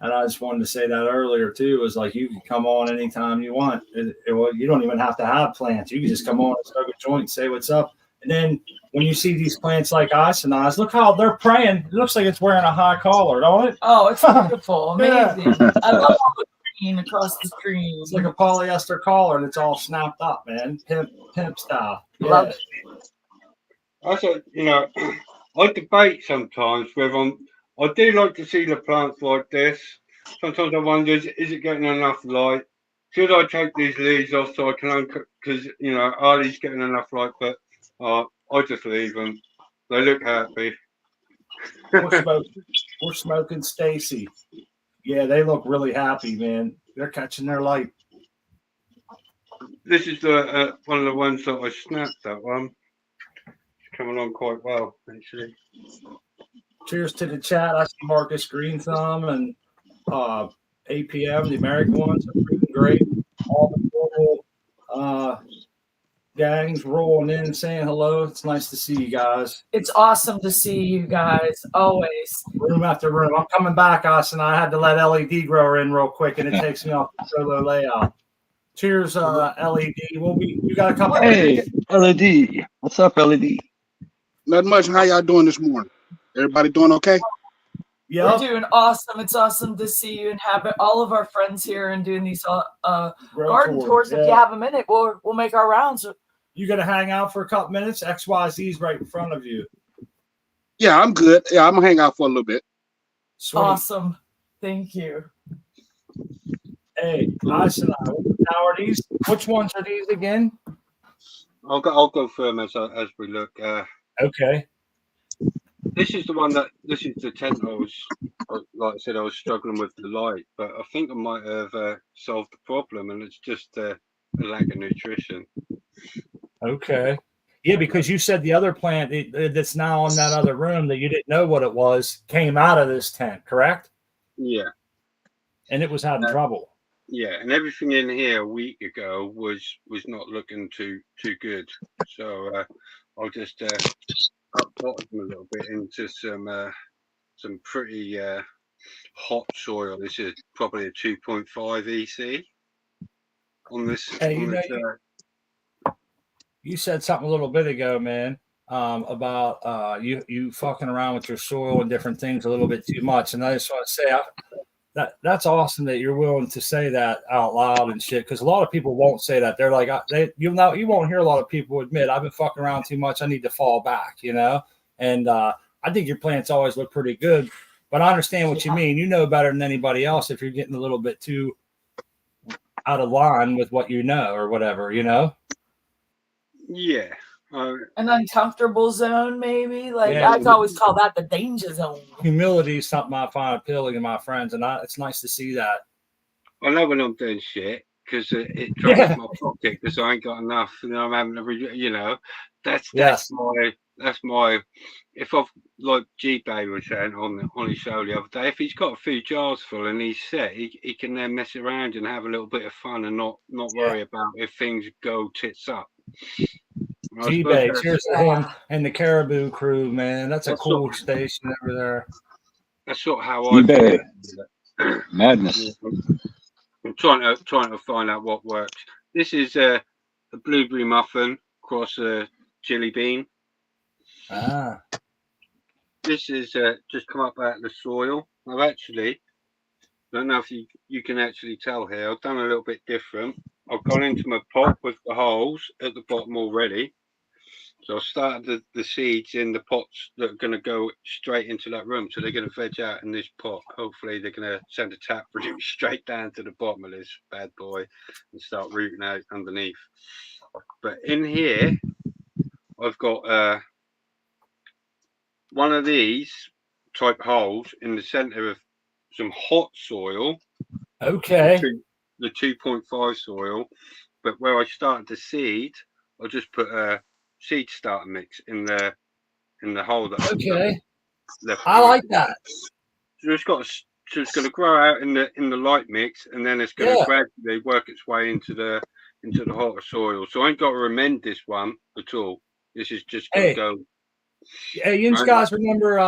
And I just wanted to say that earlier too. It was like you can come on anytime you want. You don't even have to have plants. You can just come on and smoke a joint, say what's up. And then when you see these plants like Isonoz, look how they're praying. It looks like it's wearing a high collar, don't it? Oh, it's beautiful, amazing. Yeah. I love all the green across the screen. It's like a polyester collar and it's all snapped up, man. Pimp style. Love Yes. it. I said, I debate sometimes whether I do like to see the plants like this. Sometimes I wonder, is it getting enough light? Should I take these leaves off so I can, because, are these getting enough light? But I just leave them. They look happy. We're smoking Stacy. Yeah, they look really happy, man. They're catching their light. This is the one of the ones that I snapped. That one. It's coming on quite well, actually. Cheers to the chat. I see Marcus Green Thumb and APM, the American ones are freaking great. All the local gangs rolling in saying hello. It's nice to see you guys. It's awesome to see you guys always. Room after room. I'm coming back, us, and I had to let LED grower in real quick, and it takes me off the solo layout. Cheers, LED. You got a couple. Hey, LED. What's up, LED? Not much. How y'all doing this morning? Everybody doing okay? We're doing awesome. It's awesome to see you and have all of our friends here and doing these garden tours. Yeah. If you have a minute, we'll make our rounds. You gonna hang out for a couple minutes? XYZ's right in front of you. Yeah, I'm good. Yeah, I'm gonna hang out for a little bit. Sweet. Awesome. Thank you. Hey, nice and how are these? Which ones are these again? I'll go through them as we look. Okay. This is the tent like I said, I was struggling with the light, but I think I might have solved the problem, and it's just a lack of nutrition. Okay. Yeah, because you said the other plant that's now in that other room that you didn't know what it was came out of this tent, correct? Yeah. And it was having trouble. Yeah, and everything in here a week ago was not looking too good. So I'll just uppot them a little bit into some pretty hot soil. This is probably a 2.5 EC on this. Hey, you said something a little bit ago, man, about you fucking around with your soil and different things a little bit too much. And I just want to say that's awesome that you're willing to say that out loud and shit. Because a lot of people won't say that. They're like, you won't hear a lot of people admit I've been fucking around too much. I need to fall back, And I think your plants always look pretty good. But I understand what you mean. You know better than anybody else if you're getting a little bit too out of line with what you know or whatever, Yeah. An uncomfortable zone, maybe. I'd always call that the danger zone. Humility is something I find appealing in my friends, and it's nice to see that. I know when I'm doing shit because it drains my pocket because I ain't got enough, and I'm having to, that's my. If I've like G-Bay was saying on his show the other day, if he's got a few jars full and he's set, he can then mess around and have a little bit of fun and not worry about if things go tits up. G-Bay, cheers to him and the Caribou crew, man. That's a cool station over there. That's sort of how I G-Bay. Madness. I'm trying to find out what works. This is a blueberry muffin across a chili bean. Ah. This is just come up out of the soil. I've actually, don't know if you can actually tell here, I've done a little bit different. I've gone into my pot with the holes at the bottom already. So I've started the seeds in the pots that are going to go straight into that room. So they're going to veg out in this pot. Hopefully they're going to send a tap root straight down to the bottom of this bad boy and start rooting out underneath. But in here, I've got one of these type holes in the center of some hot soil. Okay. The 2.5 soil. But where I started the seed, I just put a seed starter mix in the hole that I like that. So it's going to grow out in the light mix, and then it's going to gradually work its way into the hotter soil. So I ain't got to amend this one at all. This is just going to go. Hey, you guys remember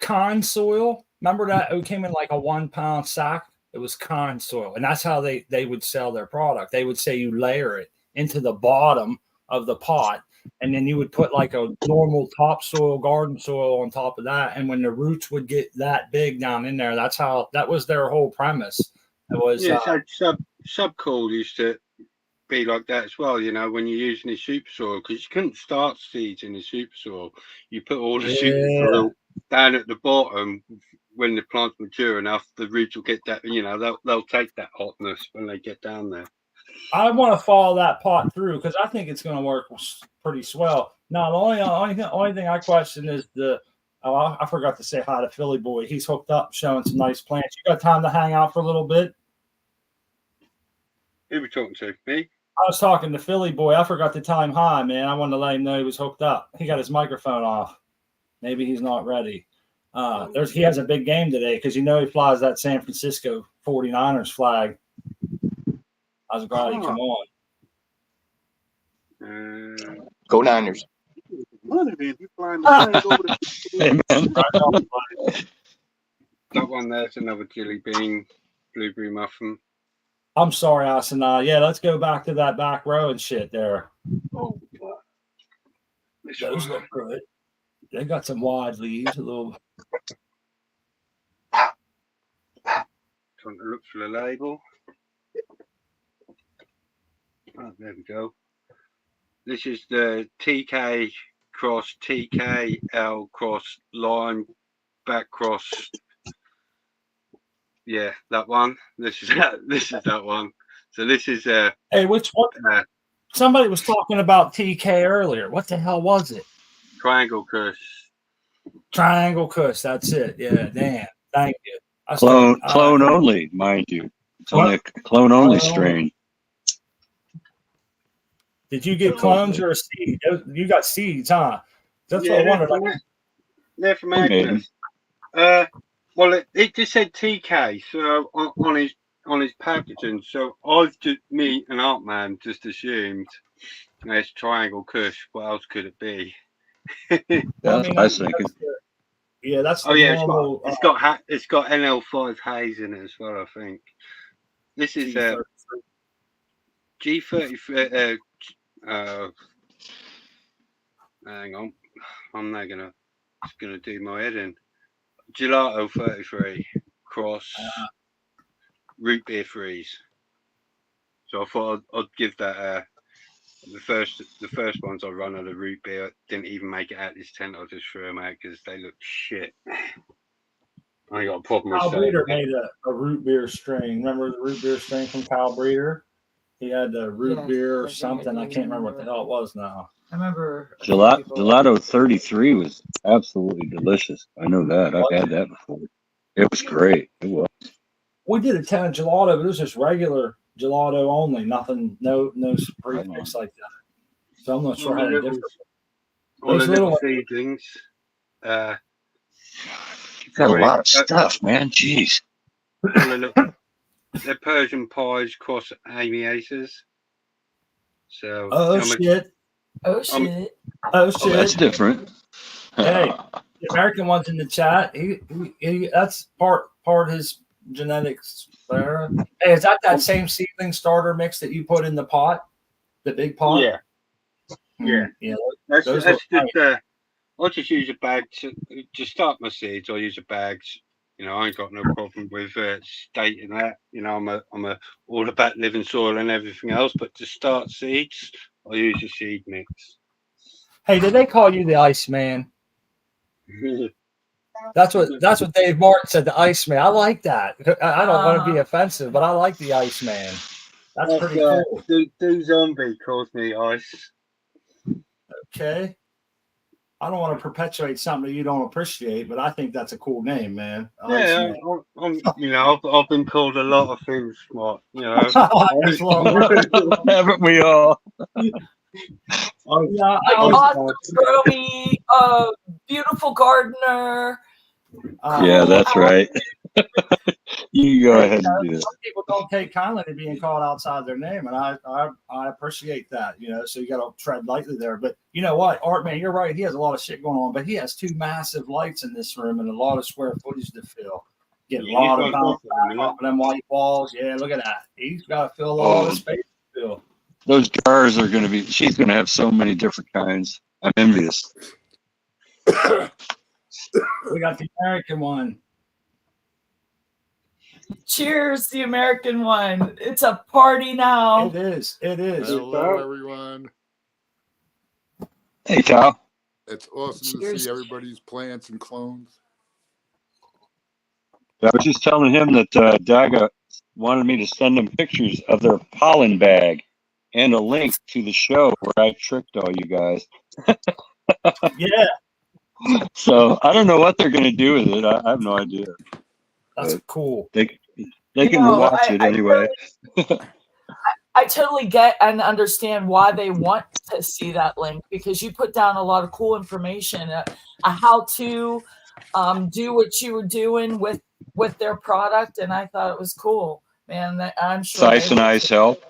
con soil? Remember that it came in like a 1 pound sack? It was con soil, and that's how they would sell their product. They would say you layer it into the bottom of the pot, and then you would put like a normal topsoil, garden soil on top of that. And when the roots would get that big down in there, that was their whole premise. It was so Subcool used to be like that as well, you know, when you're using the super soil, because you couldn't start seeds in the super soil. You put all the super Yeah. soil down at the bottom. When the plant's mature enough, the roots will get that, you know, they'll take that hotness when they get down there. I want to follow that pot through because I think it's going to work pretty swell. Now, the only thing I question is I forgot to say hi to Philly Boy. He's hooked up, showing some nice plants. You got time to hang out for a little bit? Who are we talking to? Me? I was talking to Philly Boy. I forgot to tell him hi, man. I wanted to let him know he was hooked up. He got his microphone off. Maybe he's not ready. He has a big game today because he flies that San Francisco 49ers flag. I was glad he come on. Go Niners. Money, man. You flying the flag over the That one there's another jelly bean, blueberry muffin. I'm sorry, Asana. Yeah, let's go back to that back row and shit there. Oh, Those look good. They got some wide leaves, a little. Trying to look for the label. Oh, there we go. This is the TK cross TKL cross line back cross. Yeah, that one. This is that one. So this is Hey, which one? Somebody was talking about TK earlier. What the hell was it? Triangle Kush. Triangle Kush. That's it. Yeah, damn. Thank you. Clone only, mind you. It's only a clone only strain. Did you get clones or a seed? You got seeds, huh? That's what I wondered. They're from Agnes. Well, it just said TK, so on his packaging. So me and Artman just assumed it's Triangle Kush. What else could it be? That's what I was thinking. Yeah, that's the normal. It's got NL5 haze in it as well. I think this is G30. Hang on, I'm now gonna do my head in. Gelato 33 cross root beer freeze. So I thought I'd give that the first ones I run out of root beer didn't even make it out this tent. I just threw them out because they look shit. I got a problem with Kyle Breeder made a root beer strain. Remember the root beer strain from Kyle Breeder? He had the root beer or something. I can't remember what the hell it was now. I remember Gelato 33 was absolutely delicious. I know that. I've had that before. It was great. It was. We did a ton of gelato, but it was just regular gelato only. Nothing, no prefix like that. So I'm not sure how to differ. All the little seedlings. You've got a lot of stuff, man. Jeez. They're Persian pies cross Amy Aces. So shit. Oh shit. Oh, that's different. Hey, the American one's in the chat. He that's part of his genetics there. Hey, is that same seedling starter mix that you put in the pot? The big pot? Yeah. Yeah. That's just I just use a bag to start my seeds. I use a bag. You know, I ain't got no problem with stating that. You know, I'm all about living soil and everything else. But to start seeds, I use a seed mix. Hey, did they call you the Iceman? That's what Dave Martin said. The Iceman. I like that. I don't want to be offensive, but I like the Iceman. That's pretty cool. Do Zombie calls me Ice. Okay. I don't want to perpetuate something that you don't appreciate, but I think that's a cool name, man. Yeah, you know, I've been called a lot of things, Mark. You know, haven't we all? Awesome, Romy, beautiful gardener. Yeah, that's right. You go ahead and do it. Some people don't take kindly to being called outside their name, and I appreciate that. You know, so you got to tread lightly there. But you know what, Art man, you're right. He has a lot of shit going on, but he has 2 massive lights in this room and a lot of square footage to fill. Get a lot of bounce back off of them white walls. Yeah, look at that. He's got to fill a lot of space to fill. Those jars are going to be. She's going to have so many different kinds. I'm envious. We got the American one. Cheers, the American one. It's a party now. It is. It is. Hello, everyone. Hey, Cal. It's awesome to Cheers. see everybody's plants and clones. I was just telling him that Daga wanted me to send him pictures of their pollen bag and a link to the show where I tricked all you guys. Yeah, So I don't know what they're going to do with it. I have no idea. that's But cool. they You can know, watch it anyway. I totally get and understand why they want to see that link, because you put down a lot of cool information, a how to do what you were doing with their product, and I thought it was cool, man. I'm It's sure Ice and Ice help.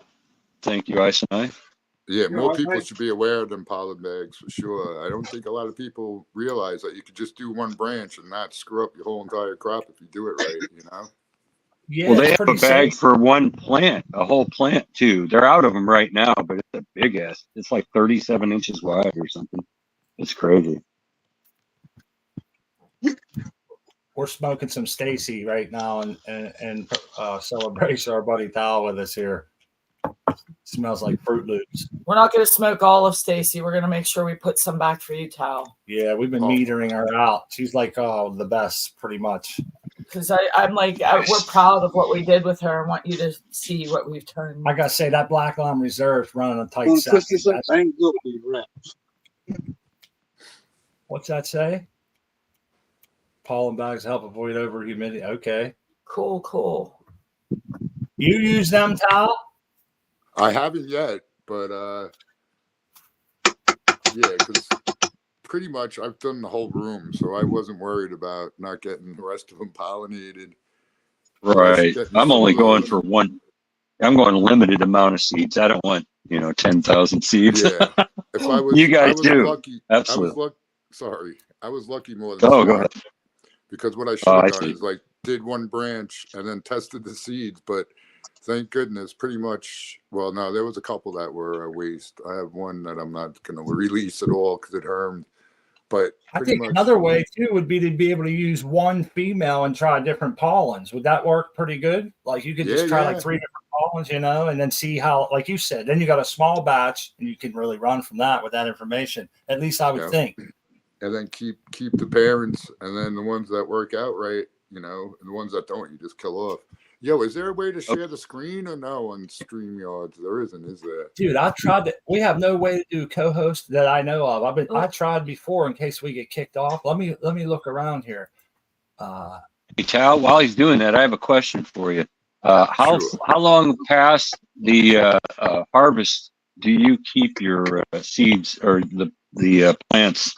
Thank you, Ice and Ice. Yeah, Yeah, more I people think- should be aware of them pollen bags for sure. I don't think a lot of people realize that you could just do one branch and not screw up your whole entire crop if you do it right, you know? Yeah, Well, they it's have a pretty bag safe. for one plant, a whole plant too. They're out of them right now, but it's a big ass. It's like 37 inches wide or something. It's crazy. We're smoking some Stacy right now and celebration our buddy Tal with us here. Smells like Fruit Loops. We're not going to smoke all of Stacy. We're going to make sure we put some back for you, Tal, Yeah, we've been Oh. metering her out. She's like the best, pretty much. because I'm like we're proud of what we did with her. I want you to see what we've turned. I gotta say that Black Lime Reserve's running a tight Oh, second. Christmas ain't good with these wraps. What's that say? Pollen bags help avoid over humidity. Okay. Cool. You use them, Tal? I haven't yet, but yeah, because pretty much I've done the whole room, so I wasn't worried about not getting the rest of them pollinated. Right. Get me I'm some only of going those. for one. I'm going a limited amount of seeds. I don't want 10,000 seeds. Yeah. If I was, You guys I was do. lucky. Absolutely. I was lucky more than Go smart. ahead. Because what I should I have done see. is like did one branch and then tested the seeds. But thank goodness, pretty much. Well, no, there was a couple that were a waste. I have one that I'm not going to release at all because it harmed. But I pretty think much, another way too would be to be able to use one female and try different pollens. Would that work pretty good? Like you could just try like 3 different pollens, and then see how, like you said, then you got a small batch and you can really run from that with that information. At least I would think. and then keep the parents, and then the ones that work out right, and the ones that don't, you just kill off. Yo, is there a way to share the screen or no on StreamYards? There isn't, is there? Dude, I've tried that. We have no way to do co-host that I know of. I tried before in case we get kicked off. Let me look around here. Hey, Tal, while he's doing that, I have a question for you. How long past the harvest do you keep your seeds or the plants?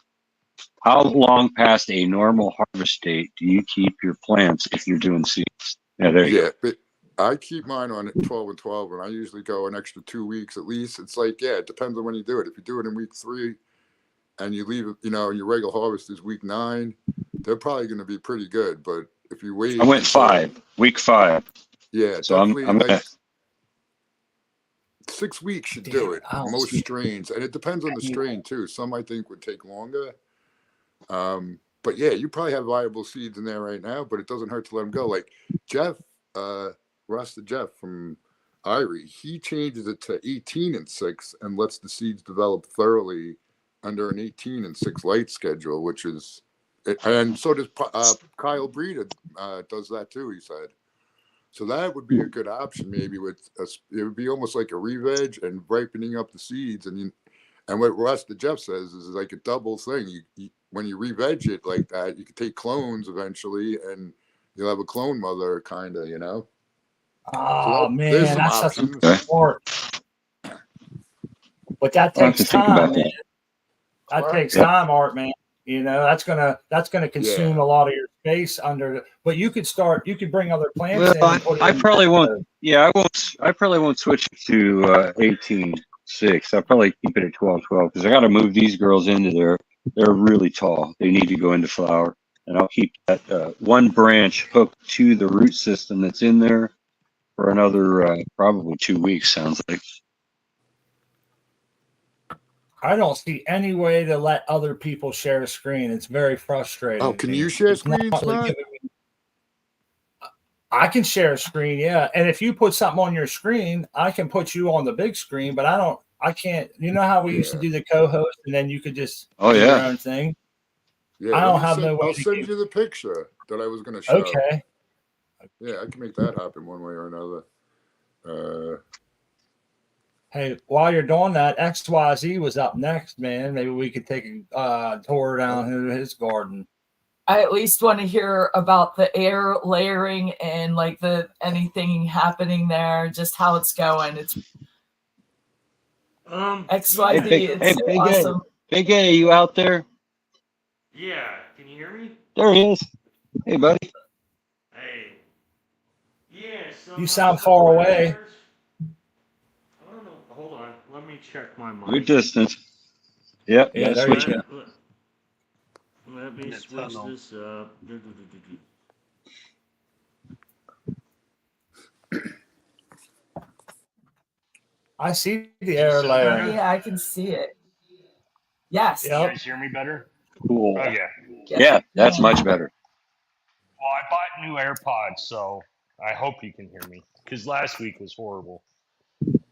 How long past a normal harvest date do you keep your plants if you're doing seeds? Yeah, there you go. But I keep mine on 12 and 12, and I usually go an extra 2 weeks at least. It's like, it depends on when you do it. If you do it in week 3 and you leave it, your regular harvest is week 9, they're probably going to be pretty good. But if you wait, I went week 5. Yeah, so definitely. I'm like 6 weeks should do it. Most see. strains, and it depends on the strain too. Some I think would take longer. But yeah, you probably have viable seeds in there right now, but it doesn't hurt to let them go. Like Jeff, Rasta Jeff from Irie, he changes it to 18 and 6 and lets the seeds develop thoroughly under an 18 and 6 light schedule, which is, and so does Kyle Breeder does that too, he said. So that would be a good option, maybe it would be almost like a re-veg and ripening up the seeds. And what Rasta Jeff says is like a double thing. You when you re-veg it like that, you can take clones eventually, and you'll have a clone mother, kind of, Oh, So man, there's some that's such options. a sport. But that I'll have takes to think time, about man. That takes time, Art, man. That's gonna consume a lot of your space but you could bring other plants in. And put I in probably won't. Yeah, I probably won't switch it to 18-6. I'll probably keep it at 12-12 because I got to move these girls into they're really tall. They need to go into flower, and I'll keep that one branch hooked to the root system that's in there for another probably 2 weeks. Sounds like. I don't see any way to let other people share a screen. It's very frustrating. Oh, can you share screens, Matt? I can share a screen, yeah. And if you put something on your screen, I can put you on the big screen, but I can't. You know how we used to do the co-host and then you could just Oh, do your yeah. own thing? Yeah, I let don't me have send, no way I'll to send give. you the picture that I was going to show. Okay. Yeah, I can make that happen one way or another. Hey, while you're doing that, XYZ was up next, man. Maybe we could take a tour down to his garden. I at least want to hear about the air layering and like the anything happening there, just how it's going. It's XYZ. It's so Big awesome. A. Big A, you out there? Yeah, can you hear me? There he is. Hey, buddy. Hey. Yeah, so You sound far away. I don't know. Hold on. Let me check my mic. Good distance. Yep. Yeah, there switch you it. go. Let me switch this up. I see the Does it air sound layer. better? Yeah, I can see it. Yes. Yep. You guys hear me better? Cool. Okay. Yeah, that's much better. Well, I bought new AirPods, so I hope you can hear me. Because last week was horrible.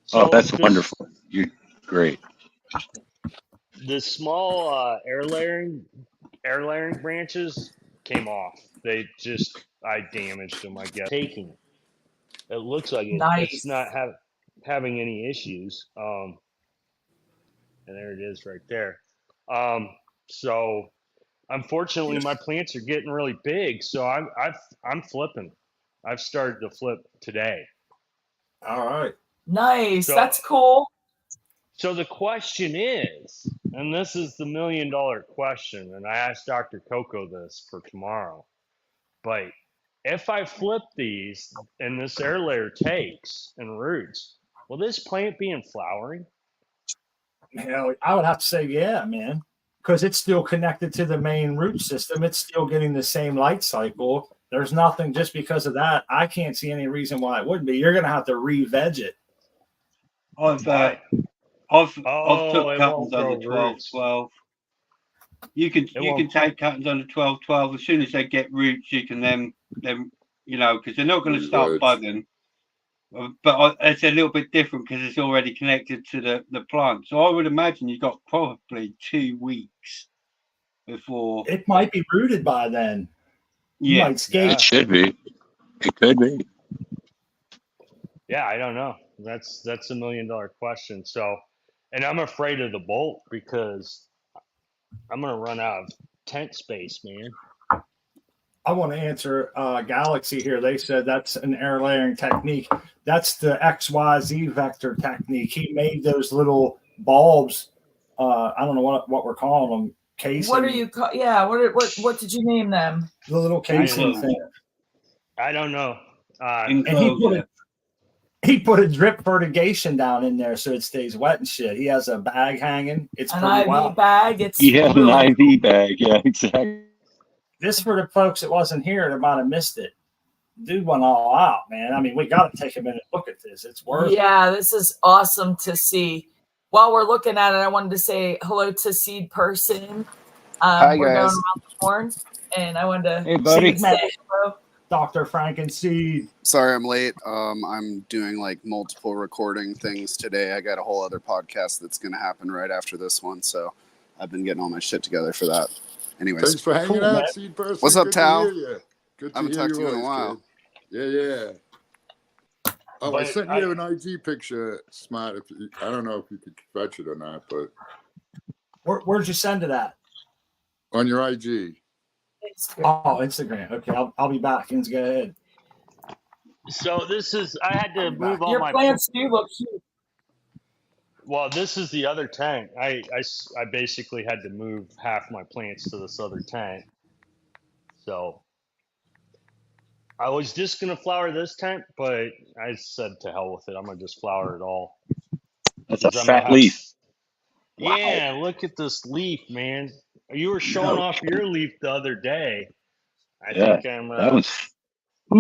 So That's wonderful. You're great. The small air layering branches came off. I damaged them, I guess. Taking it looks like it's Nice. not having any issues. And there it is right there. So unfortunately, my plants are getting really big, so I'm flipping. I've started to flip today. All right. Nice. So- That's cool. So the question is, and this is the $1 million question, and I asked Dr. Coco this for tomorrow, but if I flip these and this air layer takes and roots, will this plant be in flowering? Hell, I would have to say, yeah, man, because it's still connected to the main root system. It's still getting the same light cycle. There's nothing just because of that. I can't see any reason why it wouldn't be. You're going to have to re-veg it. I've Why? took It cuttings won't under grow roots. 12-12. You can take cuttings under 12-12 as soon as they get roots. You can then because they're not going to start budding. But it's a little bit different because it's already connected to the plant. So I would imagine you got probably 2 weeks before It might be rooted by then. You Yeah. might skate. It should be. It could be. Yeah, I don't know. That's $1 million question. So, and I'm afraid of the bolt because I'm gonna run out of tent space, man. I want to answer Galaxy here. They said that's an air layering technique. That's the XYZ vector technique. He made those little bulbs. I don't know what we're calling them. Casing. What are you call? Yeah. What did you name them? The little casing Enclosure. thing. I don't know. And Enclosure. he put a drip fertigation down in there so it stays wet and shit. He has a bag hanging. It's An pretty IV wild. bag. It's He had really an IV bag. Yeah, exactly. This for the folks that wasn't here that might have missed it. Dude went all out, man. I mean, we got to take a minute look at this. It's worth it. Yeah, this is awesome to see. While we're looking at it, I wanted to say hello to Seed Person. Hi, We're guys. going around the horn, and I wanted to Hey, buddy. say hello. Dr. Frankenseed. Sorry I'm late. I'm doing like multiple recording things today. I got a whole other podcast that's going to happen right after this one, so I've been getting all my shit together for that. Anyways, Thanks for hanging Cool, out, man. Seed Person. What's up, Good Tal? To hear you. Good to I haven't hear talked to you in a voice, while. kid. Yeah. Oh, I But sent you an IG picture, Smart. I don't know if you could fetch it or not, but Where'd you send it at? on your IG. Oh, Instagram. Okay, I'll be back. Go ahead. So this is. I had to move all Your my. plants do look cute. Well, this is the other tent. I basically had to move half my plants to this other tent. So I was just gonna flower this tent, but I said to hell with it. I'm gonna just flower it all. That's a 'Cause I'm gonna fat have- leaf. Yeah, look at this leaf, man. You were showing off your leaf the other day. I think I'm. That was a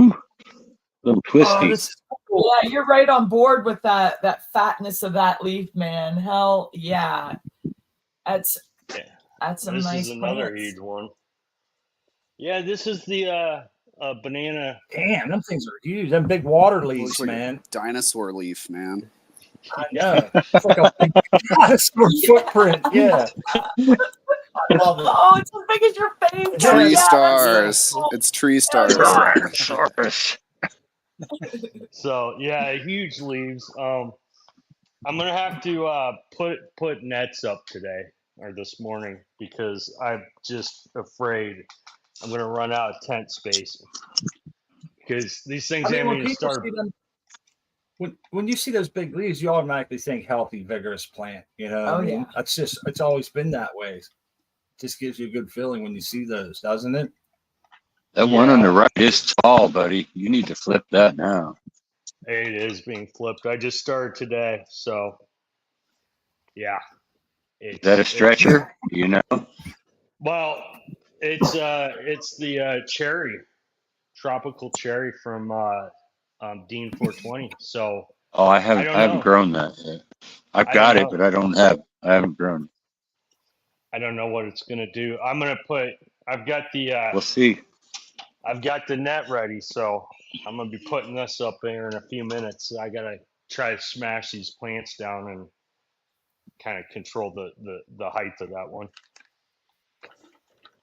little twisty. Oh, this is cool. Yeah, you're right on board with that fatness of that leaf, man. Hell yeah. That's some This nice is another plants. huge one. Yeah, this is the banana. Damn, them things are huge. Them big water leaves, Looks like man. a dinosaur leaf, man. I know. It's like a big dinosaur footprint. Yeah. I love it. Oh, it's as big as your face. Yeah, Tree yeah, stars. cool. It's tree stars. Tyrannosaurus. So yeah, huge leaves. I'm gonna have to put nets up today or this morning because I'm just afraid I'm gonna run out of tent space because these things I mean, ain't when gonna people start. see them, when you see those big leaves, you automatically think healthy, vigorous plant. You know what Oh, I mean? yeah. That's just, it's always been that way. It just gives you a good feeling when you see those, doesn't it? That one on the Yeah. right is tall, buddy. You need to flip that now. It is being flipped. I just started today, so yeah. Is that a stretcher? You know? Well, it's the cherry, tropical cherry from Dean 420. So Oh, I I haven't don't know. grown that yet. I've I got don't it, know. but I haven't grown it. I don't know what it's gonna do. I've got We'll see. the net ready, so I'm gonna be putting this up there in a few minutes. I gotta try to smash these plants down and kind of control the height of that one.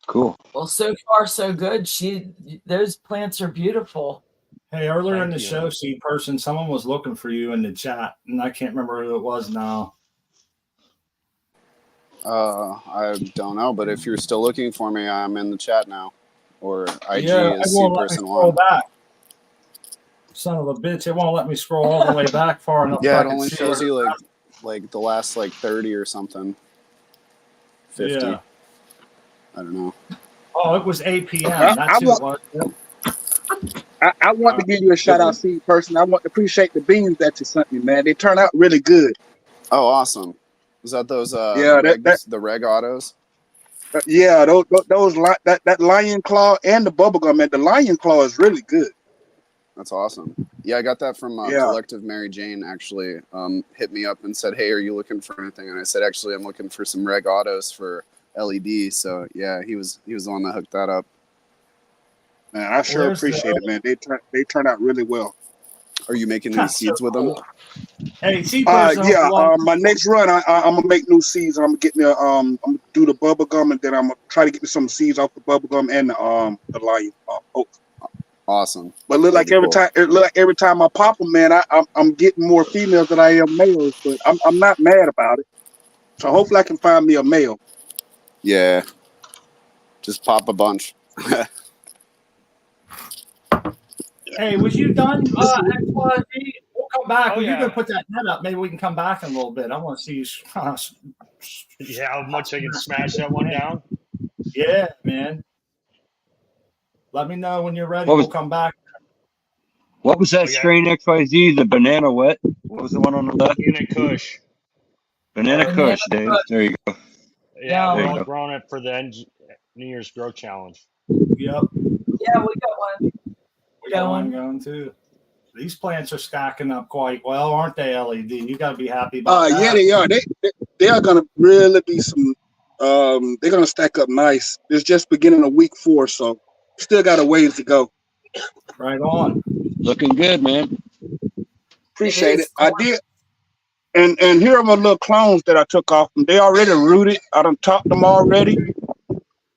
Cool. Well, so far so good. Those plants are beautiful. Hey, earlier in Thank the you. show, Seed Person, someone was looking for you in the chat, and I can't remember who it was now. I don't know, but if you're still looking for me, I'm in the chat now. Or IG Yeah, it is won't let me scroll cperson1. back. Son of a bitch, it won't let me scroll all the way back far enough. Yeah, so I it can only see shows it. you like the last 30 or something. 50. Yeah. I don't know. Oh, it was 8 p.m. I That's who it want was. I want to give you a shout out, seed person. I want to appreciate the beans that you sent me, man. They turn out really good. Oh, awesome. Was that those Yeah, the reg autos? Yeah, that lion claw and the bubblegum, man. The lion claw is really good. That's awesome. Yeah, I got that from Yeah. Collective Mary Jane, actually. Hit me up and said, hey, are you looking for anything? And I said, actually, I'm looking for some reg autos for LED. So yeah, he was the one that hooked that up. Man, I sure Where's the- appreciate it, man. They turn out really well. Are you making new That's so seeds with them? cool. Hey, Seed Person. Yeah. My next run, I'm gonna make new seeds. I'm gonna do the bubble gum, and then I'm gonna try to get me some seeds off the bubble gum and the lion claw. Awesome. But look like every time I pop them, man, I'm getting more females than I am males. But I'm not mad about it. So hopefully I can find me a male. Yeah. Just pop a bunch. Hey, was you done? XYZ? We'll come back. Oh, When you're yeah. gonna put that net up, maybe we can come back in a little bit. I want to see you. Yeah, how much I can smash that one down? Yeah, man. Let me know when you're ready. What was- We'll come back. What was that Okay. strain XYZ? The banana what? What was the one on the left? In a Kush. Banana Banana Kush, Dave. There you go. Yeah, There we're you all go. growing it for the New Year's Grow Challenge. Yep. Yeah, we got one. We got one going too. These plants are stacking up quite well, aren't they, LED? You got to be happy about that. Yeah, they are. They are gonna really be some. They're gonna stack up nice. It's just beginning of week 4, so still got a ways to go. Right on. Looking good, man. Appreciate is it. I did. And here are my little clones that I took off them. They already rooted. I done topped them already.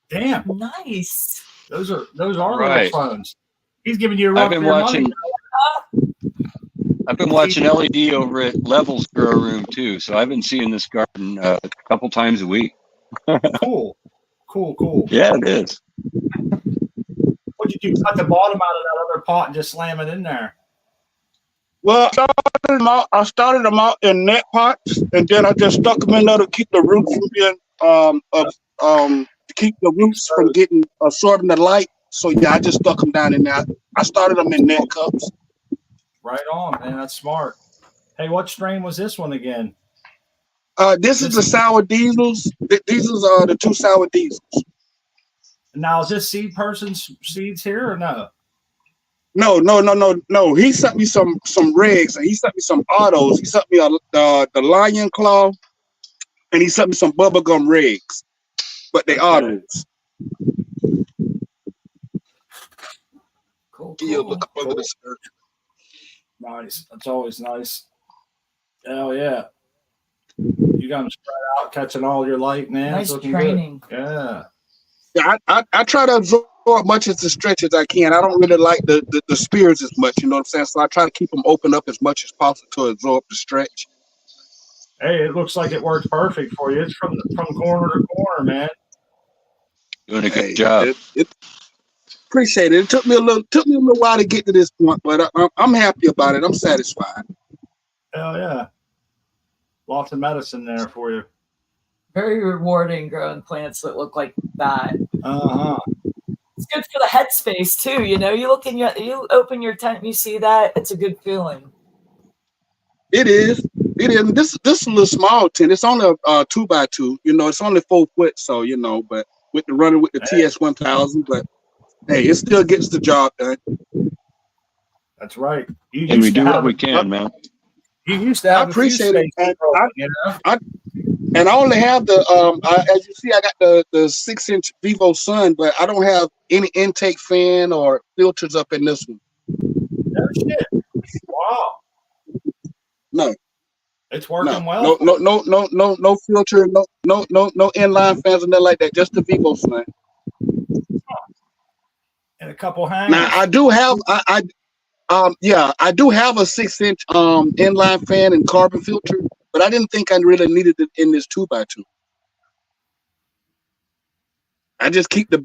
Damn, Nice. those are Right. little clones. He's giving you a run I've been for your watching. money. I've been watching LED over at Levels Grow Room too, so I've been seeing this garden a couple times a week. Cool. Yeah, it is. What did you cut the bottom out of that other pot and just slam it in there? Well, I started them out in net pots, and then I just stuck them in there to keep the roots from being to keep the roots from getting absorbing the light. So yeah, I just stuck them down in there. I started them in net cups. Right on, man. That's smart. Hey, what strain was this one again? This is the sour diesels. These are the 2 sour diesels. Now, is this Seed Person's seeds here or no? No. He sent me some regs, and he sent me some autos. He sent me the lion claw, and he sent me some bubblegum regs, but they autos. Cool. Give you a look up under the skirt. Nice. That's always nice. Hell yeah. You got them spread out, catching all your light, man. Nice It's looking training. good. Yeah. Yeah, I try to absorb much as the stretch as I can. I don't really like the spears as much, you know what I'm saying? So I try to keep them open up as much as possible to absorb the stretch. Hey, it looks like it works perfect for you. It's from corner to corner, man. Doing a good Hey, job. appreciate it. It took me a little while to get to this point, but I'm happy about it. I'm satisfied. Hell yeah. Lots of medicine there for you. Very rewarding growing plants that look like that. Uh-huh. It's good for the headspace too. You know, you open your tent, and you see that. It's a good feeling. It is. It is. This is a little small tent. It's only a 2x2. You know, it's only 4 foot. So you know, but with the running with the TS1000, but hey, it still gets the job done. That's right. And we do what we can, man. You used to I have appreciate it. and I only have the as you see, I got the 6-inch Vivo Sun, but I don't have any intake fan or filters up in this one. No shit. Wow. No. It's working well. No filter, no inline fans or nothing like that. Just the Vivo Sun. And a couple hangers. Now I do have I do have a 6-inch inline fan and carbon filter, but I didn't think I really needed it in this 2x2. I just keep the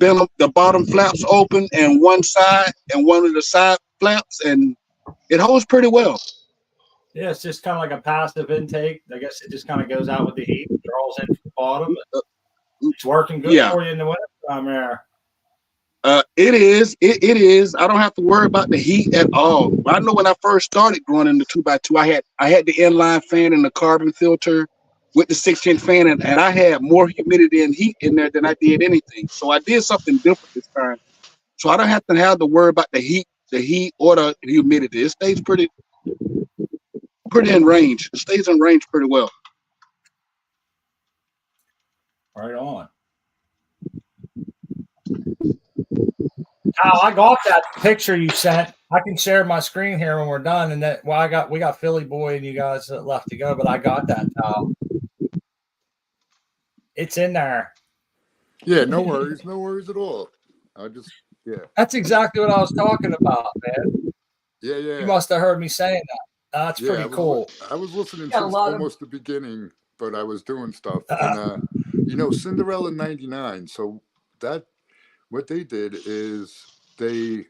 bottom flaps open and one side and one of the side flaps, and it holds pretty well. Yeah, it's just kind of like a passive intake. I guess it just kind of goes out with the heat, draws in from the bottom. It's working good for you in the winter time there. It is. It is. I don't have to worry about the heat at all. I know when I first started growing in the 2x2, I had the inline fan and the carbon filter with the 6-inch fan, and I had more humidity and heat in there than I did anything. So I did something different this time. So I don't have to worry about the heat or the humidity. It stays pretty in range. It stays in range pretty well. Right on. Kyle, I got that picture you sent. I can share my screen here when we're done. And that we got Philly Boy and you guys that left to go, but I got that, Kyle. It's in there. Yeah, no worries at all. That's exactly what I was talking about, man. Yeah. You must have heard me saying that. That's pretty cool. I was listening since almost the beginning, but I was doing stuff. And Cinderella 99. So what they did is they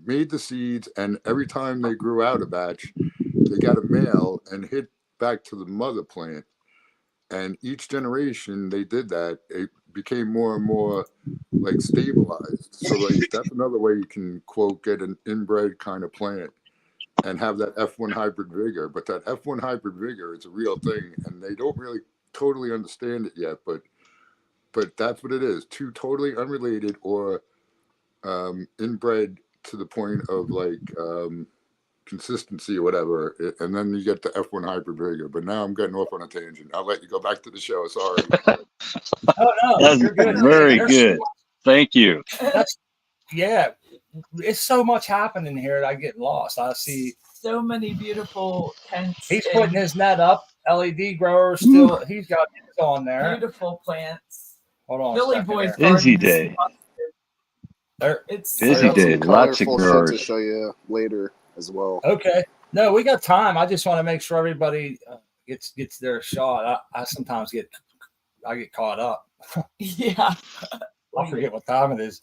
made the seeds, and every time they grew out a batch, they got a male and hit back to the mother plant. And each generation they did that, it became more and more like stabilized. So like that's another way you can quote get an inbred kind of plant and have that F1 hybrid vigor. But that F1 hybrid vigor is a real thing, and they don't really totally understand it yet. But that's what it is. Two totally unrelated or inbred to the point of like consistency or whatever, and then you get the F1 hybrid vigor. But now I'm getting off on a tangent. I'll let you go back to the show. Sorry. Oh no, That's you're good. very good. Thank you. It's so much happening here that I get lost. I see so many beautiful tents. He's putting his net up. LED grower still. He's got his on there. Beautiful plants. Hold on. Billy Boy's busy day. It's busy day. Lots of growers. To show you later as well. Okay. No, we got time. I just want to make sure everybody gets their shot. I sometimes get caught up. Yeah. I forget what time it is.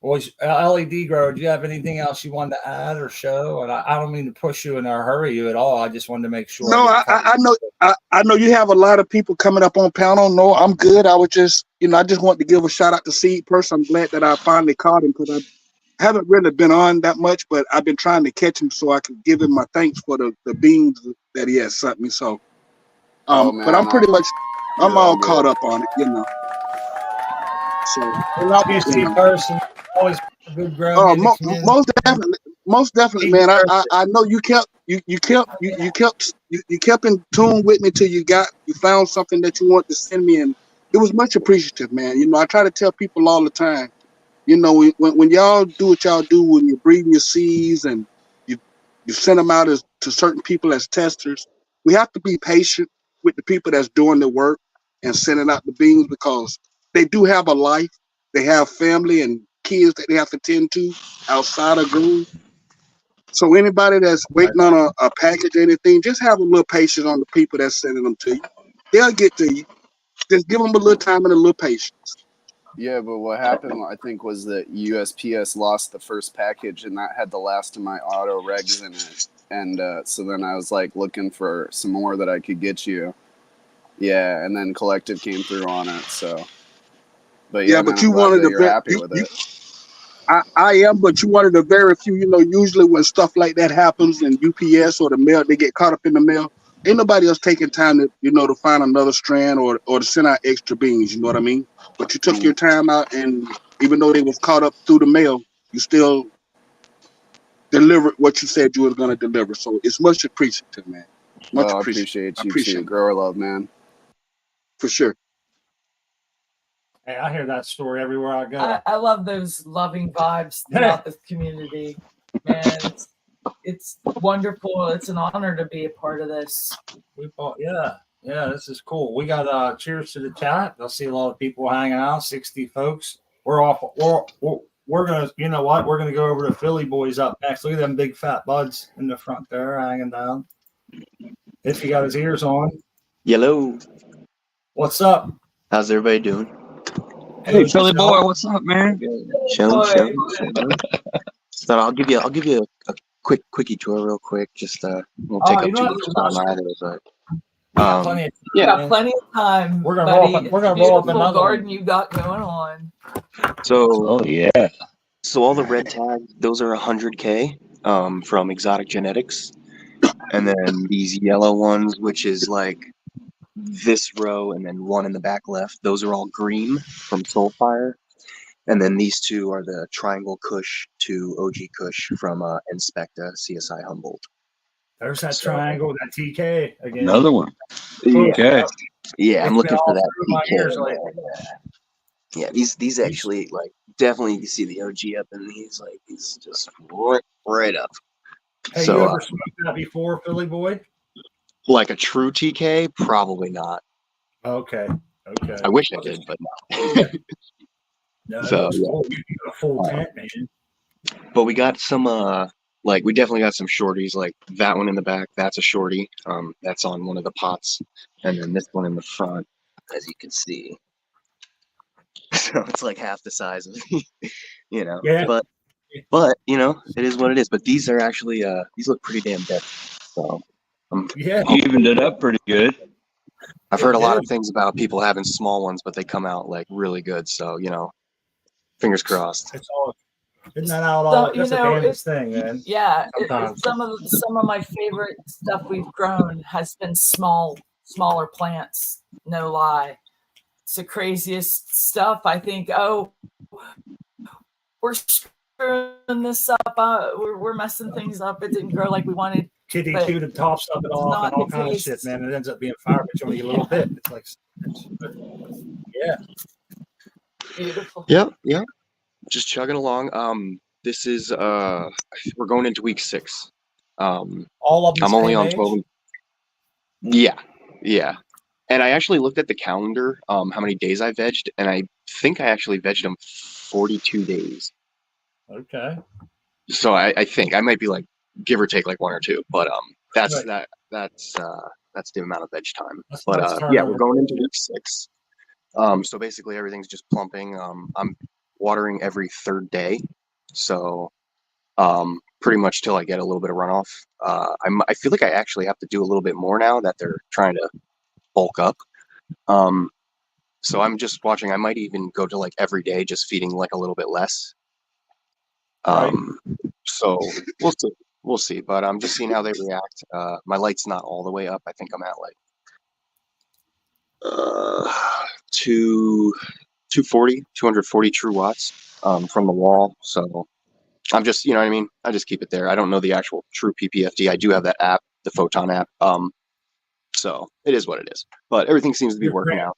LED grower, do you have anything else you wanted to add or show? And I don't mean to push you and hurry you at all. I just wanted to make sure. No, I know you have a lot of people coming up on panel. No, I'm good. I was just, I just want to give a shout out to Seed Person. I'm glad that I finally caught him because I haven't really been on that much, but I've been trying to catch him so I can give him my thanks for the beans that he has sent me. So, but I'm pretty much, I'm all caught up on it, So, Seed Person. Always good growing. Most definitely, man. I know you kept in tune with me till you found something that you wanted to send me, and it was much appreciative, man. I try to tell people all the time, you know, when y'all do what y'all do, when you're breeding your seeds and you send them out to certain people as testers, we have to be patient with the people that's doing the work and sending out the beans, because they do have a life. They have family and kids that they have to tend to outside of growing. So anybody that's waiting on a package or anything, just have a little patience on the people that's sending them to you. They'll get to you. Just give them a little time and a little patience. Yeah, but what happened, I think, was that USPS lost the first package, and that had the last of my auto regs in it. And so then I was like looking for some more that I could get you. Yeah, and then Collective came through on it. So, but yeah, Yeah, man, but I'm you glad wanted that to you're happy with it. I am, but you one of the very few, you know, usually when stuff like that happens in UPS or the mail, they get caught up in the mail. Ain't nobody else taking time to, you know, to find another strand or to send out extra beans, you know what I mean? But you took your time out, and even though they was caught up through the mail, you still delivered what you said you was going to deliver. So it's much appreciated, man. Much Well, I appreciated. I appreciate you appreciate too. it, Grower love, man. for sure. Hey, I hear that story everywhere I go. I love those loving vibes throughout the community, man. It's wonderful. It's an honor to be a part of this. Yeah, this is cool. We got cheers to the chat. I see a lot of people hanging out, 60 folks. We're off. We're gonna, you know what? We're gonna go over to Philly boys up next. Look at them big fat buds in the front there hanging down. If he got his ears on. Hello. What's up? How's everybody doing? Hey, Philly boy, what's up, man? Chilling. So I'll give you a quick quickie tour real quick. Just won't take up too much time either, but plenty of time, you got plenty of time. We're gonna buddy. roll up Beautiful another garden one. you got going on. So yeah. So all the red tags, those are 100K from Exotic Genetics. And then these yellow ones, which is like this row and then one in the back left, those are all green from Soulfire. And then these two are the Triangle Kush to OG Kush from Inspecta CSI Humboldt. There's that triangle, that TK again. Another one. Yeah, Okay. yeah, I'm It's looking been for all that through my ears TK. lately. Yeah, these actually, like, definitely you can see the OG up in these, like, he's just right up. Hey, So, you ever smoked that before, Philly boy? like a true TK, probably not. Okay. I wish I did, but no. No, So, yeah. You got a full tent, man. But we got some, like, we definitely got some shorties, like that one in the back, that's a shorty. That's on one of the pots. And then this one in the front, as you can see. So it's like half the size of me, you know. Yeah. But you know, it is what it is. But these are actually these look pretty damn dead. So yeah, you evened it up pretty good. I've heard a lot of things about people having small ones, but they come out like really good. So you know, fingers crossed. It's all isn't that how all that's a damnedest thing, man? Yeah, some of my favorite stuff we've grown has been smaller plants. No lie. It's the craziest stuff. I think, we're screwing this up. We're messing things up. It didn't grow like we wanted. Kitty to the tops of it off and all kind of shit, man. It ends up being fire, but you only get a little bit. It's like, yeah. Beautiful. Yep. Just chugging along. This is we're going into week 6. All of them. I'm only on 12. Yeah. And I actually looked at the calendar, how many days I vegged, and I think I actually vegged them 42 days. Okay. So I think I might be like give or take like 1 or 2, but that's right. that's the amount of veg time. That's but nice yeah, we're going into week 6. So basically everything's just plumping. I'm watering every 3rd day, so pretty much till I get a little bit of runoff. I feel like I actually have to do a little bit more now that they're trying to bulk up. So I'm just watching. I might even go to like every day, just feeding like a little bit less. So we'll see. But I'm just seeing how they react. My light's not all the way up. I think I'm at like 240 true watts from the wall. So I'm just, you know what I mean? I just keep it there. I don't know the actual true PPFD. I do have that app, the Photon app. So it is what it is. But everything seems to be working out.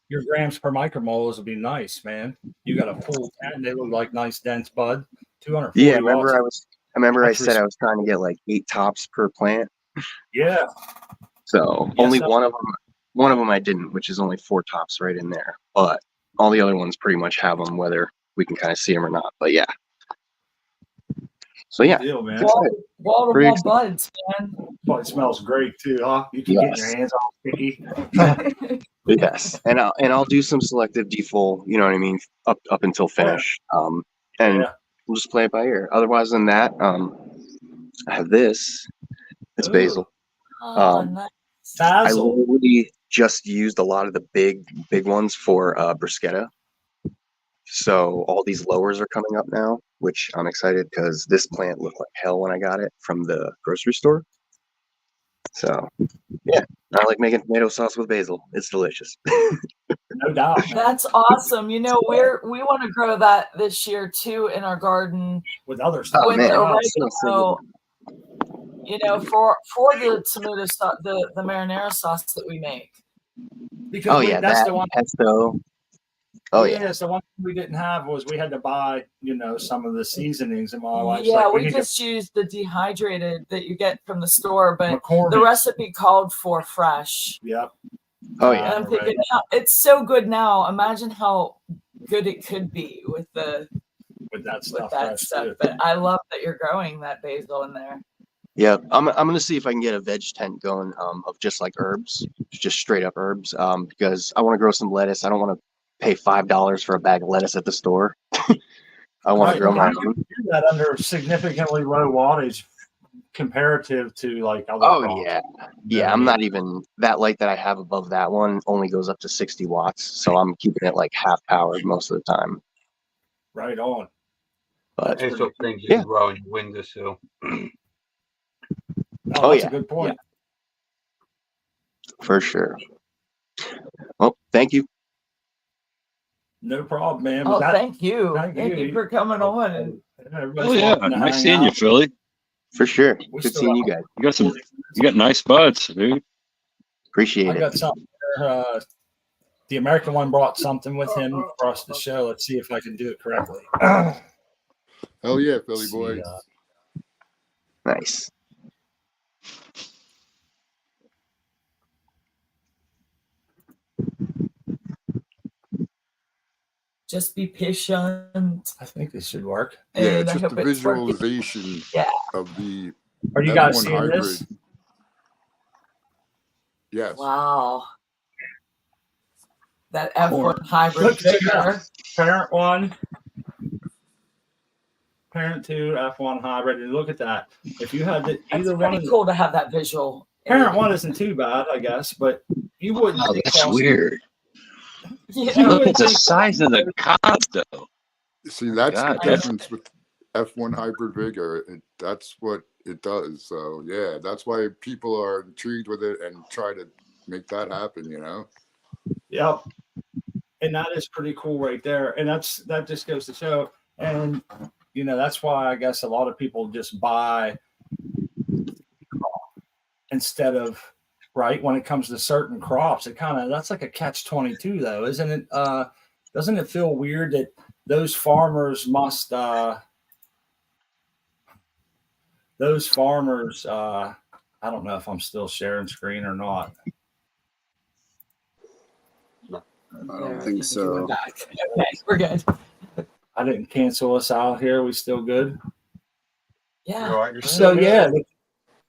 your grams per micromoles would be nice, man. You got a full 10. They look like nice dense bud. 240 Yeah, watts. I That's said I was trying to get like 8 tops per plant. Yeah. So Yes, only that- one of them I didn't, which is only 4 tops right in there. But all the other ones pretty much have them, whether we can kind of see them or not. But yeah. So Good yeah, deal, man. Wall to Pretty wall excited. buds, man. Oh, it smells great too, huh? You keep getting your Yes. hands all sticky. Yes, and I'll do some selective defull. You know what I mean, up until finish. And Yeah. we'll just play it by ear. Otherwise than that, I have this. It's Ooh. basil. Oh, nice. I Basil. literally just used a lot of the big ones for bruschetta. So all these lowers are coming up now, which I'm excited because this plant looked like hell when I got it from the grocery store. So yeah, I like making tomato sauce with basil. It's delicious. No doubt, man. That's awesome. You know, we want to grow that this year too in our garden With other stuff. Oh with man, oregano. it smells so You know, for the tomato sauce, the marinara sauce that we make. Because Oh yeah, that's that the one. pesto. Oh yeah. Yes, the one thing we didn't have was we had to buy, some of the seasonings, and my wife's Yeah, like, we need just used the dehydrated that you get from the store, but McCormick. the recipe called for fresh. Yep. Oh And yeah. I'm thinking, it's so good now. Imagine how good it could be with that stuff. that stuff. But I love that you're growing that basil in there. Yeah, I'm gonna see if I can get a veg tent going of just like herbs, just straight up herbs. Because I want to grow some lettuce. I don't want to pay $5 for a bag of lettuce at the store. I want to grow my You own. can do that under significantly low wattage comparative to like other Oh crops. yeah, You know yeah. what I I'm mean? not even that light that I have above that one only goes up to 60 watts, so I'm keeping it like half powered most of the time. Right on. But There's some things you yeah. can grow in your windowsill. Oh, that's yeah, a good point. for sure. Well, thank you. No problem, man. Oh, But thank you. thank Thank you. you for coming on. And everybody's Oh yeah, welcome to nice hang seeing you, out. Philly. For sure. We Good still seeing have you guys. You got nice buds, dude. Appreciate I it. got something. The American one brought something with him for us to show. Let's see if I can do it correctly. Hell yeah, Philly Let's boy. see, Nice. just be patient. I think this should work. Yeah, And it's I just hope the it's working. visualization Yeah. of the Are you guys F1 seeing hybrid. this? Yes. Wow. That Cool. F1 hybrid Look, check it vigor. out. Parent 1, parent 2, F1 hybrid. And look at that. If you had That's either one pretty of cool to have that visual. parent 1 isn't too bad, I guess, but you wouldn't Oh, think that's also- weird. You You know, Look would at the think- size of the cob, though. See, that's God, the that's- difference with F1 hybrid vigor. That's what it does. So yeah, that's why people are intrigued with it and try to make that happen. Yep. And that is pretty cool right there. And that just goes to show. And that's why I guess a lot of people just buy instead of right when it comes to certain crops. That's like a catch-22 though, isn't it? Doesn't it feel weird that those farmers must I don't know if I'm still sharing screen or not. I don't think so. Okay, we're good. I didn't cancel us out here. We still good? Yeah. You're right. So yeah,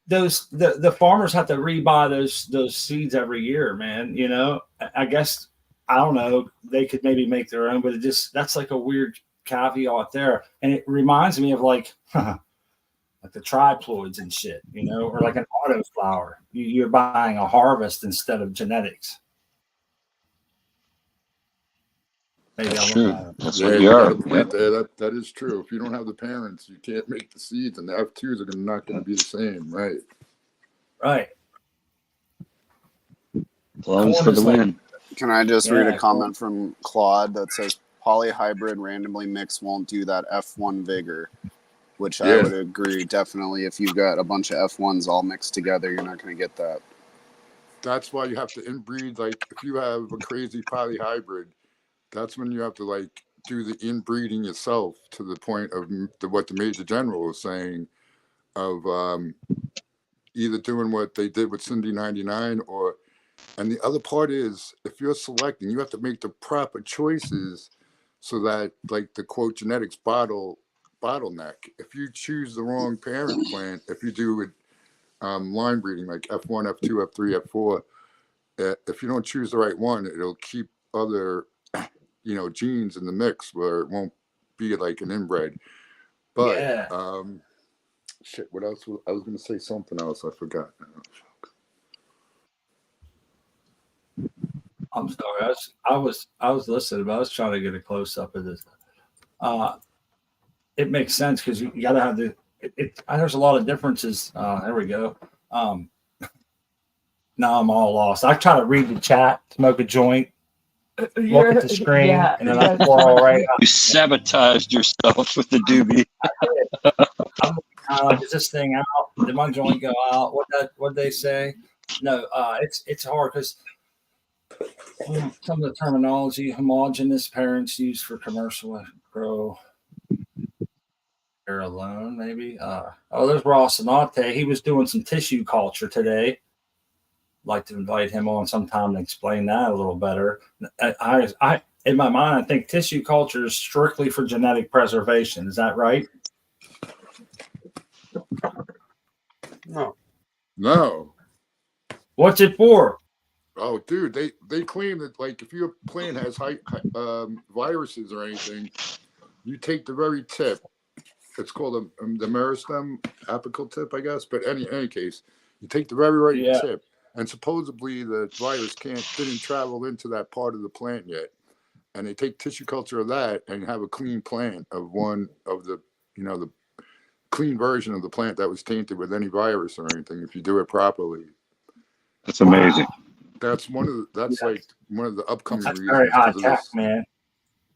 the farmers have to rebuy those seeds every year, man. I guess I don't know. They could maybe make their own, but that's like a weird caveat there, and it reminds me of like the triploids and shit, or like an autoflower. You're buying a harvest instead of genetics. Maybe That's I'm true. wrong. That's Yeah, what you you got are. a point there. That is true. If you don't have the parents, you can't make the seeds, and the F2s are not going to be the same, right? Right. Clones Corn for is the like- win. Can I just read Yeah, a comment from Claude that says polyhybrid randomly mix won't do that F1 vigor, which I Yeah. would agree definitely. If you've got a bunch of F1s all mixed together, you're not going to get that. that's why you have to inbreed. Like if you have a crazy polyhybrid, that's when you have to like do the inbreeding yourself to the point of what the Major General was saying of either doing what they did with Cindy 99 or. And the other part is, if you're selecting, you have to make the proper choices so that, like the quote genetics bottleneck. If you choose the wrong parent plant, if you do it line breeding like F1, F2, F3, F4, if you don't choose the right one, it'll keep other, genes in the mix where it won't be like an inbred. But Yeah. shit, what else? I was going to say something else. I forgot. I'm sorry. I was listening, but I was trying to get a close up of this. It makes sense because you got to have there's a lot of differences. There we go. Now I'm all lost. I try to read the chat, smoke a joint, look at the screen, and then I swirl right up. You sabotaged yourself with the doobie. I'm like, is this thing out? Did my joint go out? What they say? No, it's hard because some of the terminology homogenous parents use for commercial grow. They're alone, maybe. There's Ross Anate. He was doing some tissue culture today. Like to invite him on sometime to explain that a little better. I in my mind, I think tissue culture is strictly for genetic preservation. Is that right? No. What's it for? Oh, dude, they claim that like if your plant has viruses or anything, you take the very tip. It's called the meristem apical tip, I guess. But any case, you take the very right tip, and supposedly the virus didn't travel into that part of the plant yet, and they take tissue culture of that and have a clean plant of one of the the clean version of the plant that was tainted with any virus or anything. If you do it properly, that's amazing. That's one of the upcoming That's reasons very high because of tech, this man.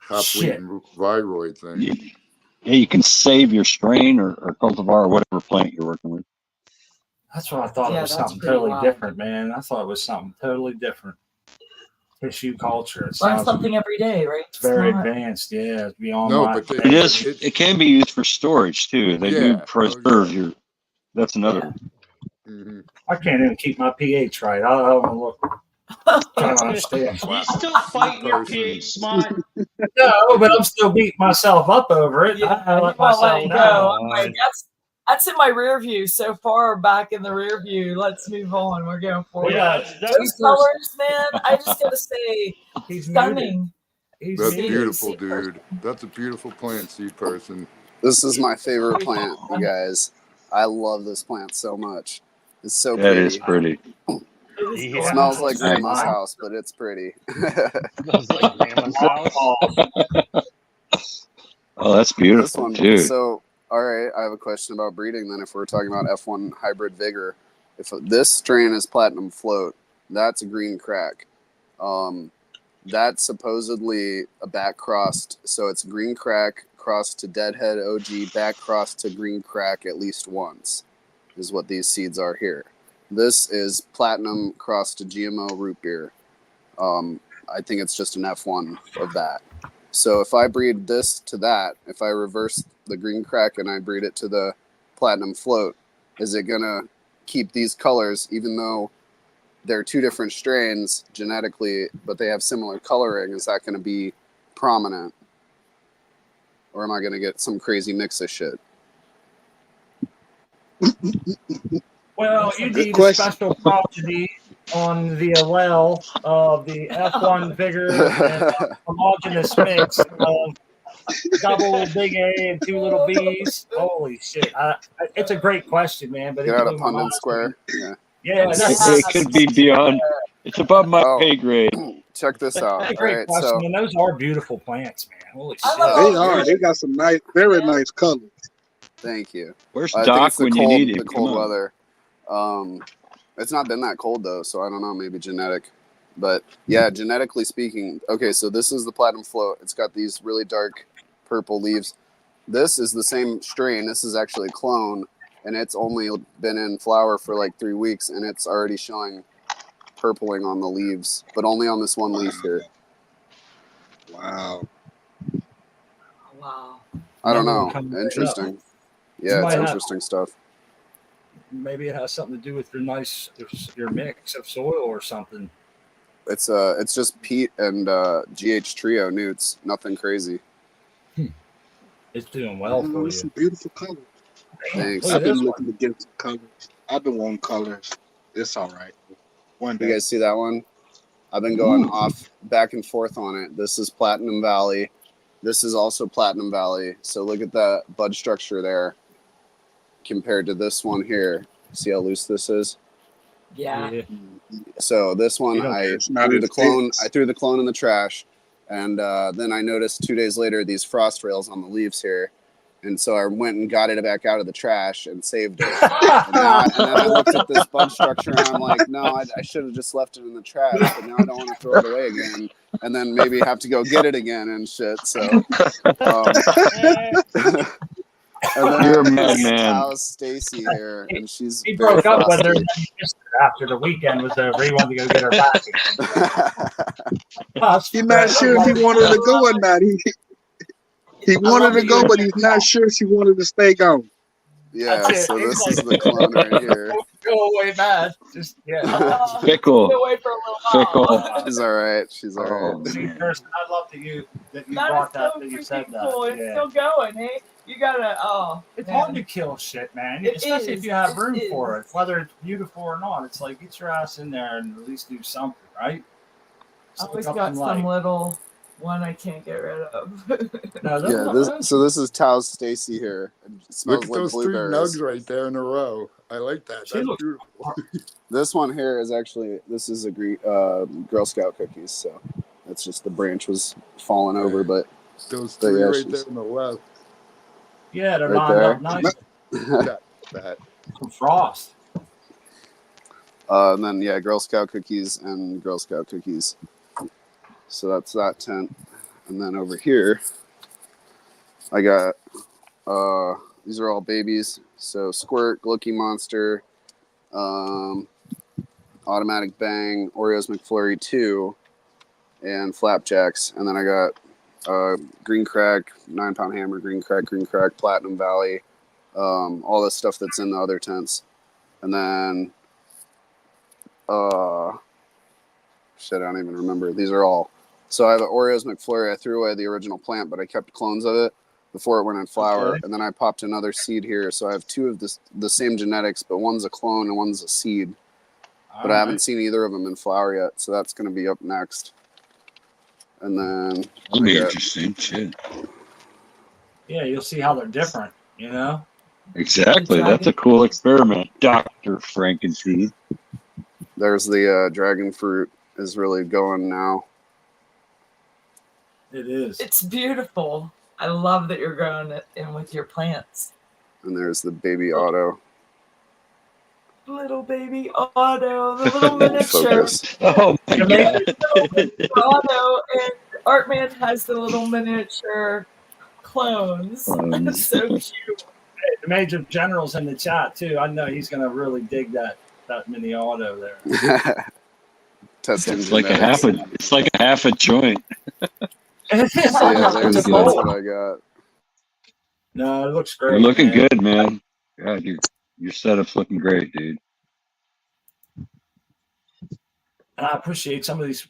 haploid viroid thing. Yeah, you can save your strain or cultivar or whatever plant you're working with. That's what I thought. It was something totally different, man. I thought it was something totally different. Tissue culture. Learn something every day, right? It's very advanced. Yeah, it's beyond it is. It can be used for storage too. They do preserve your. That's another. Mm-hmm. I can't even keep my pH right. I don't look. Trying to understand. You still fighting your pH, Smart? No, but I'm still beating myself up over it. I let myself go. I'm like, that's in my rear view. So far back in the rear view. Let's move on. We're going forward. Those colors, man. I just gotta say, stunning. That's beautiful, dude. That's a beautiful plant, seed person. This is my favorite plant, you guys. I love this plant so much. It's so pretty. That is pretty. It smells like grandma's house, but it's pretty. Smells like grandma's house. Oh, that's beautiful, dude. So, all right, I have a question about breeding then. If we're talking about F1 hybrid vigor, if this strain is platinum float, that's a green crack. That's supposedly a back crossed, so it's green crack crossed to deadhead OG, back crossed to green crack at least once, is what these seeds are here. This is platinum crossed to GMO root beer. I think it's just an F1 of that. So if I breed this to that, if I reverse the green crack and I breed it to the platinum float, is it going to keep these colors, even though they're two different strains genetically, but they have similar coloring? Is that going to be prominent? Or am I going to get some crazy mix of shit? Well, you need a special progeny on the allele of the F1 vigor and homogenous mix of double big A and two little B's. Holy shit. It's a great question, man. But get out of Pundit Square. Yeah, it could be beyond. It's above my pay grade. Check this out. That's a great question, and those are beautiful plants, man. Holy shit. They are. They got some nice, very nice colors. Thank you. Where's Doc when you need him? The cold weather. It's not been that cold though, so I don't know. Maybe genetic, but yeah, genetically speaking. Okay, so this is the platinum float. It's got these really dark purple leaves. This is the same strain. This is actually a clone, and it's only been in flower for like 3 weeks, and it's already showing purpling on the leaves, but only on this one leaf here. Wow. Wow. I don't Another one know. coming right up. Interesting. You Yeah, it's might have- interesting stuff. Maybe it has something to do with your mix of soil or something. It's just peat and GH trio newts. Nothing crazy. It's doing well for Some you. beautiful colors. Thanks. Look at I've been this looking to get some colors. I've been wanting colors. It's all right. One You day. guys see that one? I've been going off back and forth on it. This is Platinum Valley. This is also Platinum Valley. So look at that bud structure there compared to this one here. See how loose this is? Yeah. So this one, You don't- I It's not threw the as clone. dense. I threw the clone in the trash, and then I noticed 2 days later these frost rails on the leaves here, and so I went and got it back out of the trash and saved it. And then I looked at this bud structure and I'm like, no, I should have just left it in the trash, but now I don't want to throw it away again, and then maybe have to go get it again and shit. So, and then You're a this madman. Tao Stacy here, and she's He very broke up with her frosty. and then he kissed her after the weekend was over. He wanted to go get her back. He's not sure if he wanted to go or not. He wanted to go, but he's not sure she wanted to stay gone. Yeah, That's it. so It's this like- is the clone right here. Go away, man. Just Fickle. Stay away for a little while. Fickle. She's all right. She's all Oh, right. See, Kirsten, I love that you That brought is that. so That you said freaking that. cool. It's Yeah. still going, hey? You gotta, It's man. hard to kill shit, man. It Especially is. if you have It room for is. it, whether it's beautiful or not. It's like get your ass in there and at least do something, right? I always Something got up some and little one I can't get rid of. No, Yeah, this is Tao's Stacy here. It smells Look at like those three blueberries. nugs right there in a row. I like that. She That's looks- beautiful. This one here is actually a Girl Scout cookies, so that's just the branch was falling over, but Those But three yeah, right she's- there on the left. Yeah, they're Right lined there. up nice. That. Some frost. and then yeah, Girl Scout cookies and Girl Scout cookies. So that's that tent, and then over here, I got these are all babies. So Squirt, Glookie Monster, Automatic Bang, Oreos McFlurry 2, and Flapjacks. And then I got Green Crack, 9-pound Hammer, Green Crack, Platinum Valley, all the stuff that's in the other tents. And then, shit, I don't even remember. These are all. So I have an Oreos McFlurry. I threw away the original plant, but I kept clones of it before it went in flower. Okay. And then I popped another seed here. So I have two of the same genetics, but one's a clone and one's a seed. But I haven't seen either of them in flower yet, so that's going to be up next. And then That'll be I got- interesting. Shit. Yeah, you'll see how they're different. You know. Exactly. That's a cool experiment, Dr. Frankenseed. there's the dragon fruit is really going now. It is. It's beautiful. I love that you're growing it in with your plants. And there's the baby auto. Little baby Otto, the little miniature. Focus. Oh my god. Otto and Artman has the little miniature clones. Clones. So cute. The Major General's in the chat too. I know he's gonna really dig that mini auto there. Testing It's like genetics. it's like a half a joint. So yeah, It's that's a what bowl. I got. No, it looks great. You're looking man. good, man. God, your setup's looking great, dude. And I appreciate some of these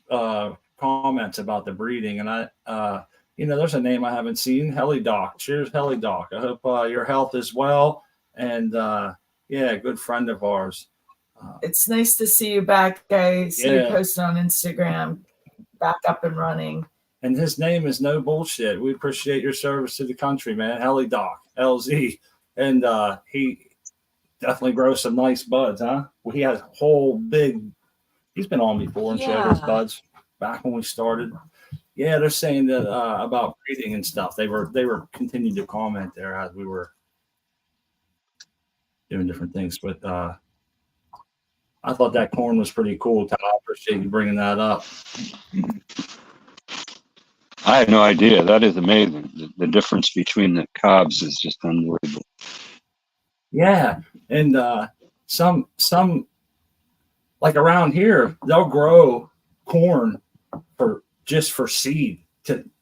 comments about the breeding. And I, there's a name I haven't seen, Helidoc. Cheers, Helidoc. I hope your health is well. And yeah, good friend of ours. It's nice to see you back, guys. See you Yeah. posting on Instagram. Back up and running. And his name is no bullshit. We appreciate your service to the country, man. Helidoc, LZ. And he definitely grows some nice buds, huh? Well, he has a whole big, he's been on before and showed us Yeah. buds back when we started. Yeah, they're saying that about breeding and stuff. They were continuing to comment there as we were doing different things. But I thought that corn was pretty cool. Tal. I appreciate you bringing that up. I had no idea. That is amazing. The difference between the cobs is just unbelievable. Yeah, and some like around here, they'll grow corn for seed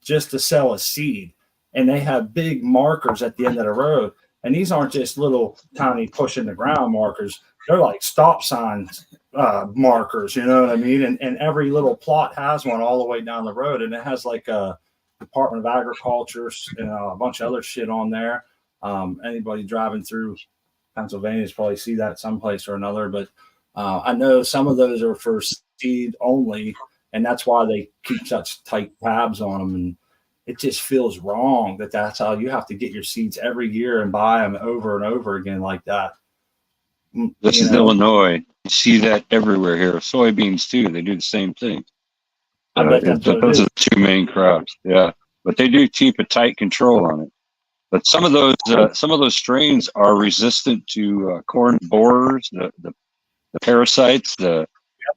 just to sell a seed, and they have big markers at the end of the road. And these aren't just little tiny push in the ground markers; they're like stop signs markers. You know what I mean? And every little plot has one all the way down the road, and it has like a Department of Agriculture, a bunch of other shit on there. Anybody driving through Pennsylvania has probably see that someplace or another, but I know some of those are for seed only, and that's why they keep such tight tabs on them. And it just feels wrong that's how you have to get your seeds every year and buy them over and over again like that. This is Illinois. You see that everywhere here. Soybeans too. They do the same thing. I bet that's what it those is. are the two main crops. Yeah, but they do keep a tight control on it. But some of those strains are resistant to corn borers, the parasites, the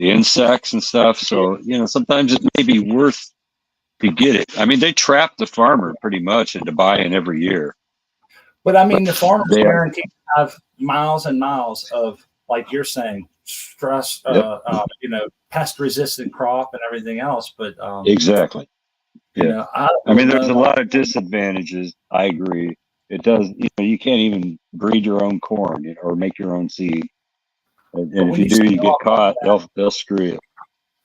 insects and stuff. So sometimes it may be worth to get it. I mean, they trap the farmer pretty much into buying every year. But I mean, the farmers guaranteed to have miles and miles of, like you're saying, stress, pest-resistant crop and everything else. But exactly. Yeah. I mean, there's a lot of disadvantages. I agree. It does. You can't even breed your own corn or make your own seed. And if you do, you get caught. They'll screw you.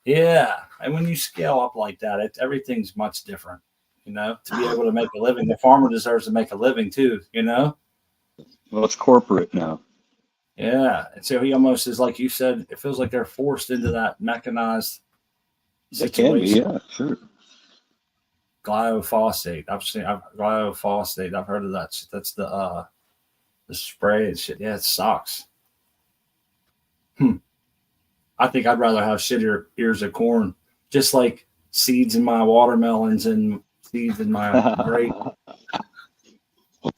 Yeah, and when you scale up like that, everything's much different. To be able to make a living, the farmer deserves to make a living too. Well, it's corporate now. Yeah, and so he almost is, like you said, it feels like they're forced into that mechanized situation. It can be, yeah, sure. Glyphosate. Glyphosate. I've heard of that. That's the spray and shit. Yeah, it sucks. I think I'd rather have shittier ears of corn, just like seeds in my watermelons and seeds in my grape.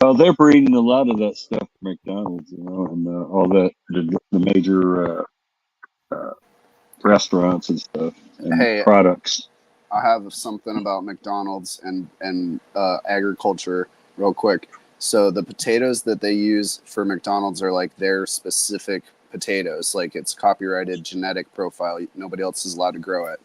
Well, they're breeding a lot of that stuff for McDonald's, and all the major restaurants and stuff and products. I have something about McDonald's and agriculture real quick. So the potatoes that they use for McDonald's are like their specific potatoes. Like it's copyrighted genetic profile. Nobody else is allowed to grow it.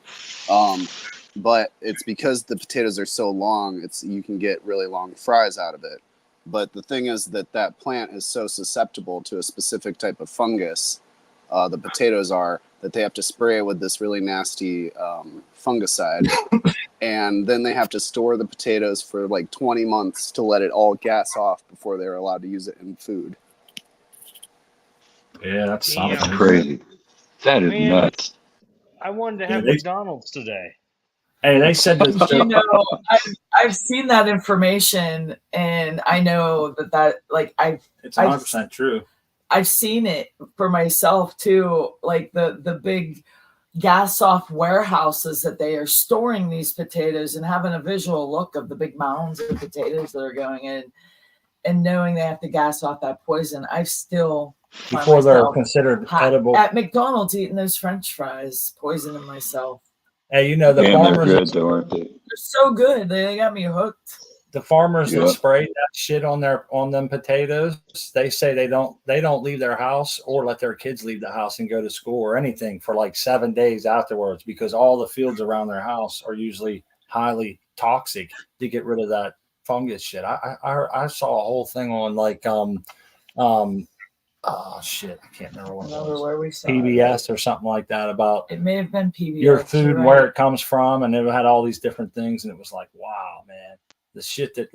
But it's because the potatoes are so long, you can get really long fries out of it. But the thing is that plant is so susceptible to a specific type of fungus, the potatoes are, that they have to spray it with this really nasty fungicide. And then they have to store the potatoes for like 20 months to let it all gas off before they're allowed to use it in food. Yeah, that's something. That's crazy. That is nuts. I wanted to have McDonald's today. Hey, they said that. I've seen that information, and I know that it's 100% true. I've seen it for myself too, like the big gas off warehouses that they are storing these potatoes, and having a visual look of the big mounds of potatoes that are going in, and knowing they have to gas off that poison. I've still before they're considered edible at McDonald's eating those French fries, poisoning myself. Hey, the farmers they're good, though, aren't they? They're so good. They got me hooked. The farmers that spray that shit on them potatoes, they say they don't leave their house or let their kids leave the house and go to school or anything for like 7 days afterwards, because all the fields around their house are usually highly toxic to get rid of that fungus shit. I saw a whole thing on like oh shit, I can't remember what it was. Where we saw PBS or something like that, about it may have been PBS, your food and where it comes from, and it had all these different things, and it was like, wow, man, the shit that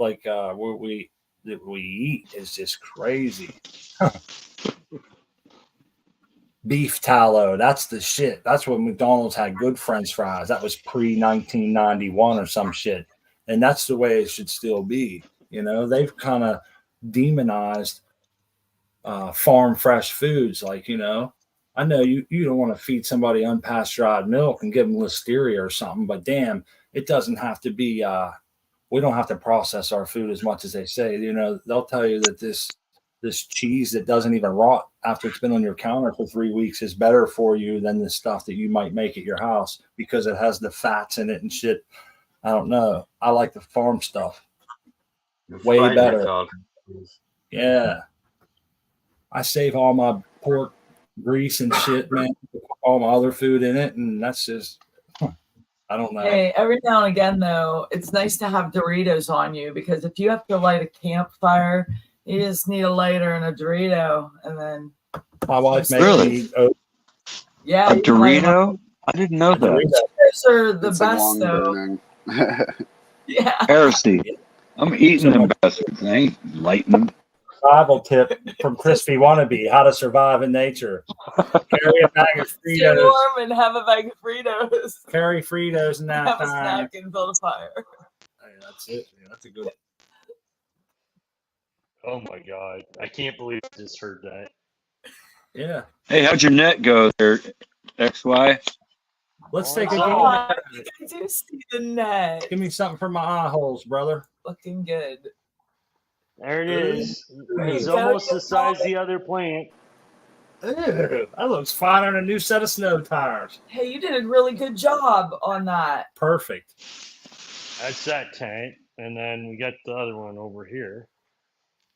we eat is just crazy. Beef tallow, that's the shit. That's what McDonald's had good French fries. That was pre-1991 or some shit, and that's the way it should still be. They've kind of demonized farm fresh foods. Like, I know you don't want to feed somebody unpasteurized milk and give them listeria or something, but damn, it doesn't have to be we don't have to process our food as much as they say. They'll tell you that this cheese that doesn't even rot after it's been on your counter for 3 weeks is better for you than the stuff that you might make at your house, because it has the fats in it and shit. I don't know. I like the farm stuff way better. Yeah. I save all my pork grease and shit, man. All my other food in it, and that's just, I don't know. Hey, every now and again, though, it's nice to have Doritos on you because if you have to light a campfire, you just need a lighter and a Dorito, and then My wife makes Really? me eat oat. yeah, A you can light 'em up. Dorito? I didn't know that. Doritos are the It's like best, long though. burning. Yeah. Heresy. I'm eating them bastards. I ain't lighting them. Survival tip from Crispy Wannabe: how to survive in nature. Carry a bag of Stay Fritos. warm and have a bag of Fritos. Carry Fritos and that Have a time. snack and build a fire. Hey, that's it. Yeah, that's a good. Oh my god. I can't believe I just heard that. Yeah. Hey, how'd your net go there, XY? Let's Oh, take a it's game. all- I do see the net. Give me something for my eye holes, brother. Looking good. There it is. It's Gotta almost get the size of the other plant. Ew, that looks finer than a new set of snow tires. Hey, you did a really good job on that. Perfect. That's that tank. And then we got the other one over here.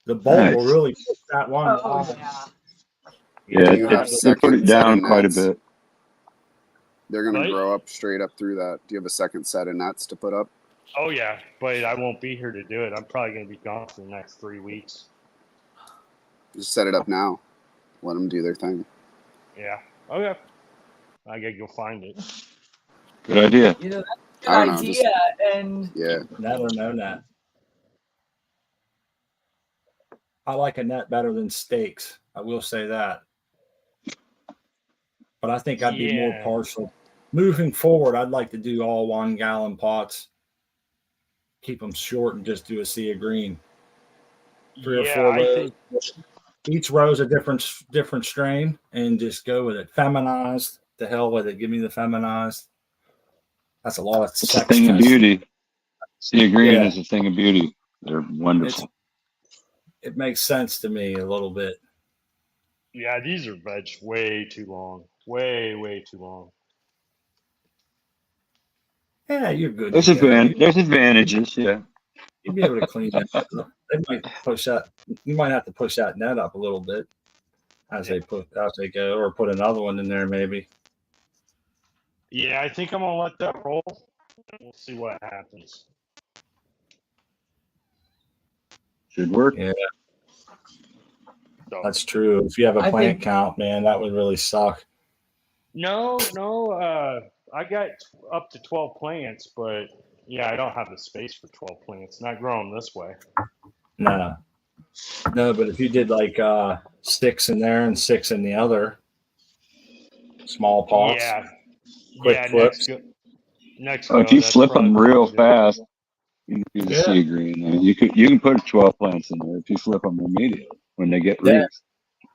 The bolt will Nice. really push that one. Oh, yeah. Yeah, You have they put second it down set of quite a nets. bit. They're gonna Right? grow up straight up through that. Do you have a second set of nets to put up? Oh yeah, but I won't be here to do it. I'm probably going to be gone for the next 3 weeks. Just set it up now. Let them do their thing. Yeah. Okay. I gotta go find it. Good idea. You know, that's a good I don't know, idea. And Yeah. Net or no net. I like a net better than steaks. I will say that. But I think I'd be more Yeah. partial. Moving forward, I'd like to do all 1 gallon pots. Keep them short and just do a sea of green. 3 or 4 I rows. think Each row is a different strain, and just go with it. Feminized, the hell with it. Give me the feminized. That's a lot of It's a sex. thing of testing. beauty. Sea green Yeah. is a thing of beauty. They're wonderful. It makes sense to me a little bit. yeah, these are veg way too long. Way too long. Yeah, you're good. There's to go. there's advantages, yeah. You'd be able to clean that up. They might push that. You might have to push that net up a little bit as they go, or put another one in there maybe. Yeah, I think I'm gonna let that roll. We'll see what happens. Should work. Yeah, So, that's true. If you have a I plant think- count, man, that would really suck. no, I got up to 12 plants, but yeah, I don't have the space for 12 plants. Not growing this way. No, but if you did like 6 in there and 6 in the other small pots, Yeah. quick Yeah, flips. next Oh, go. if you that's flip them probably real what I'm gonna do. fast, you can do the Yeah. sea green. I mean, you can put 12 plants in there if you flip them immediately when they get Yeah. roots.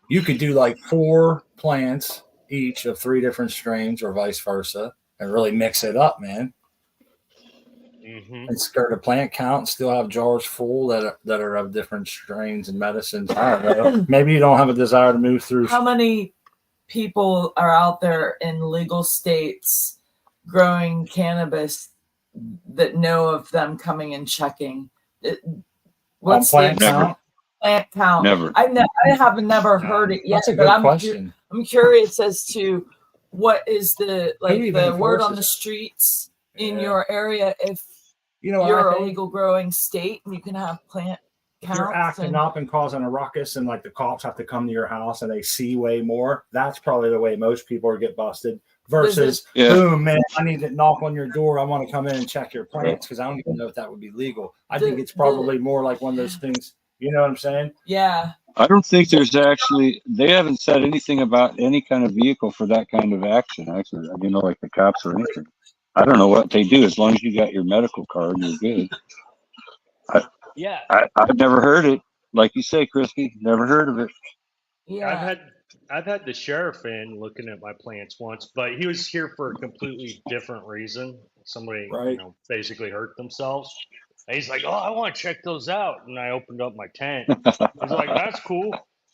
You could do like 4 plants each of 3 different strains, or vice versa, and really mix it up, man. Mhm. And skirt a plant count, still have jars full that are of different strains and medicines. I don't know. Maybe you don't have a desire to move through. how many people are out there in legal states growing cannabis that know of them coming and checking? What's the plant Never. count? plant count? Never. I have never heard it yet, That's a but good question. I'm curious as to what is the even the word on enforces the it? streets in Yeah. your area if You know, you're I a think legal growing state and you can have plant if you're counts. acting up and causing a ruckus, and like the cops have to come to your house and they see way more. That's probably the way most people are get busted. Versus, Yeah. boom, man, I need to knock on your door. I want to come in and check your plants because I don't even know if that would be legal. I think it's probably more like one of those things. You know what I'm saying? Yeah. I don't think there's actually, they haven't said anything about any kind of vehicle for that kind of action, actually. You know, like the cops or anything. I don't know what they do. As long as you got your medical card, you're good. Yeah. I've never heard it. Like you say, Crispy, never heard of it. Yeah. I've had the sheriff in looking at my plants once, but he was here for a completely different reason. Somebody, Right. basically hurt themselves. And he's like, "Oh, I want to check those out." And I opened up my tent. He's like, "That's cool."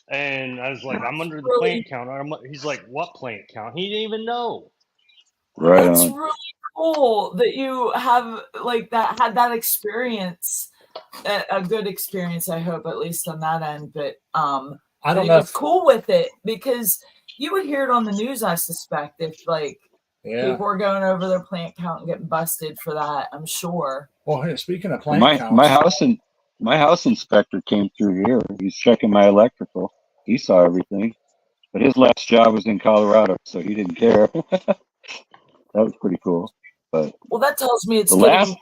And I was like, "I'm under the Really? plant count." He's like, "What plant count?" He didn't even know. Right That's on. really cool that you have had that experience, a good experience. I hope at least on that end. But I don't that know you're if cool with it because you would hear it on the news, I suspect, if like people were going over their plant count and getting busted for that. I'm sure. Well, hey, speaking of plant My counts, my house inspector came through here. He's checking my electrical. He saw everything, but his last job was in Colorado, so he didn't care. That was pretty cool. But Well, that tells me it's the getting.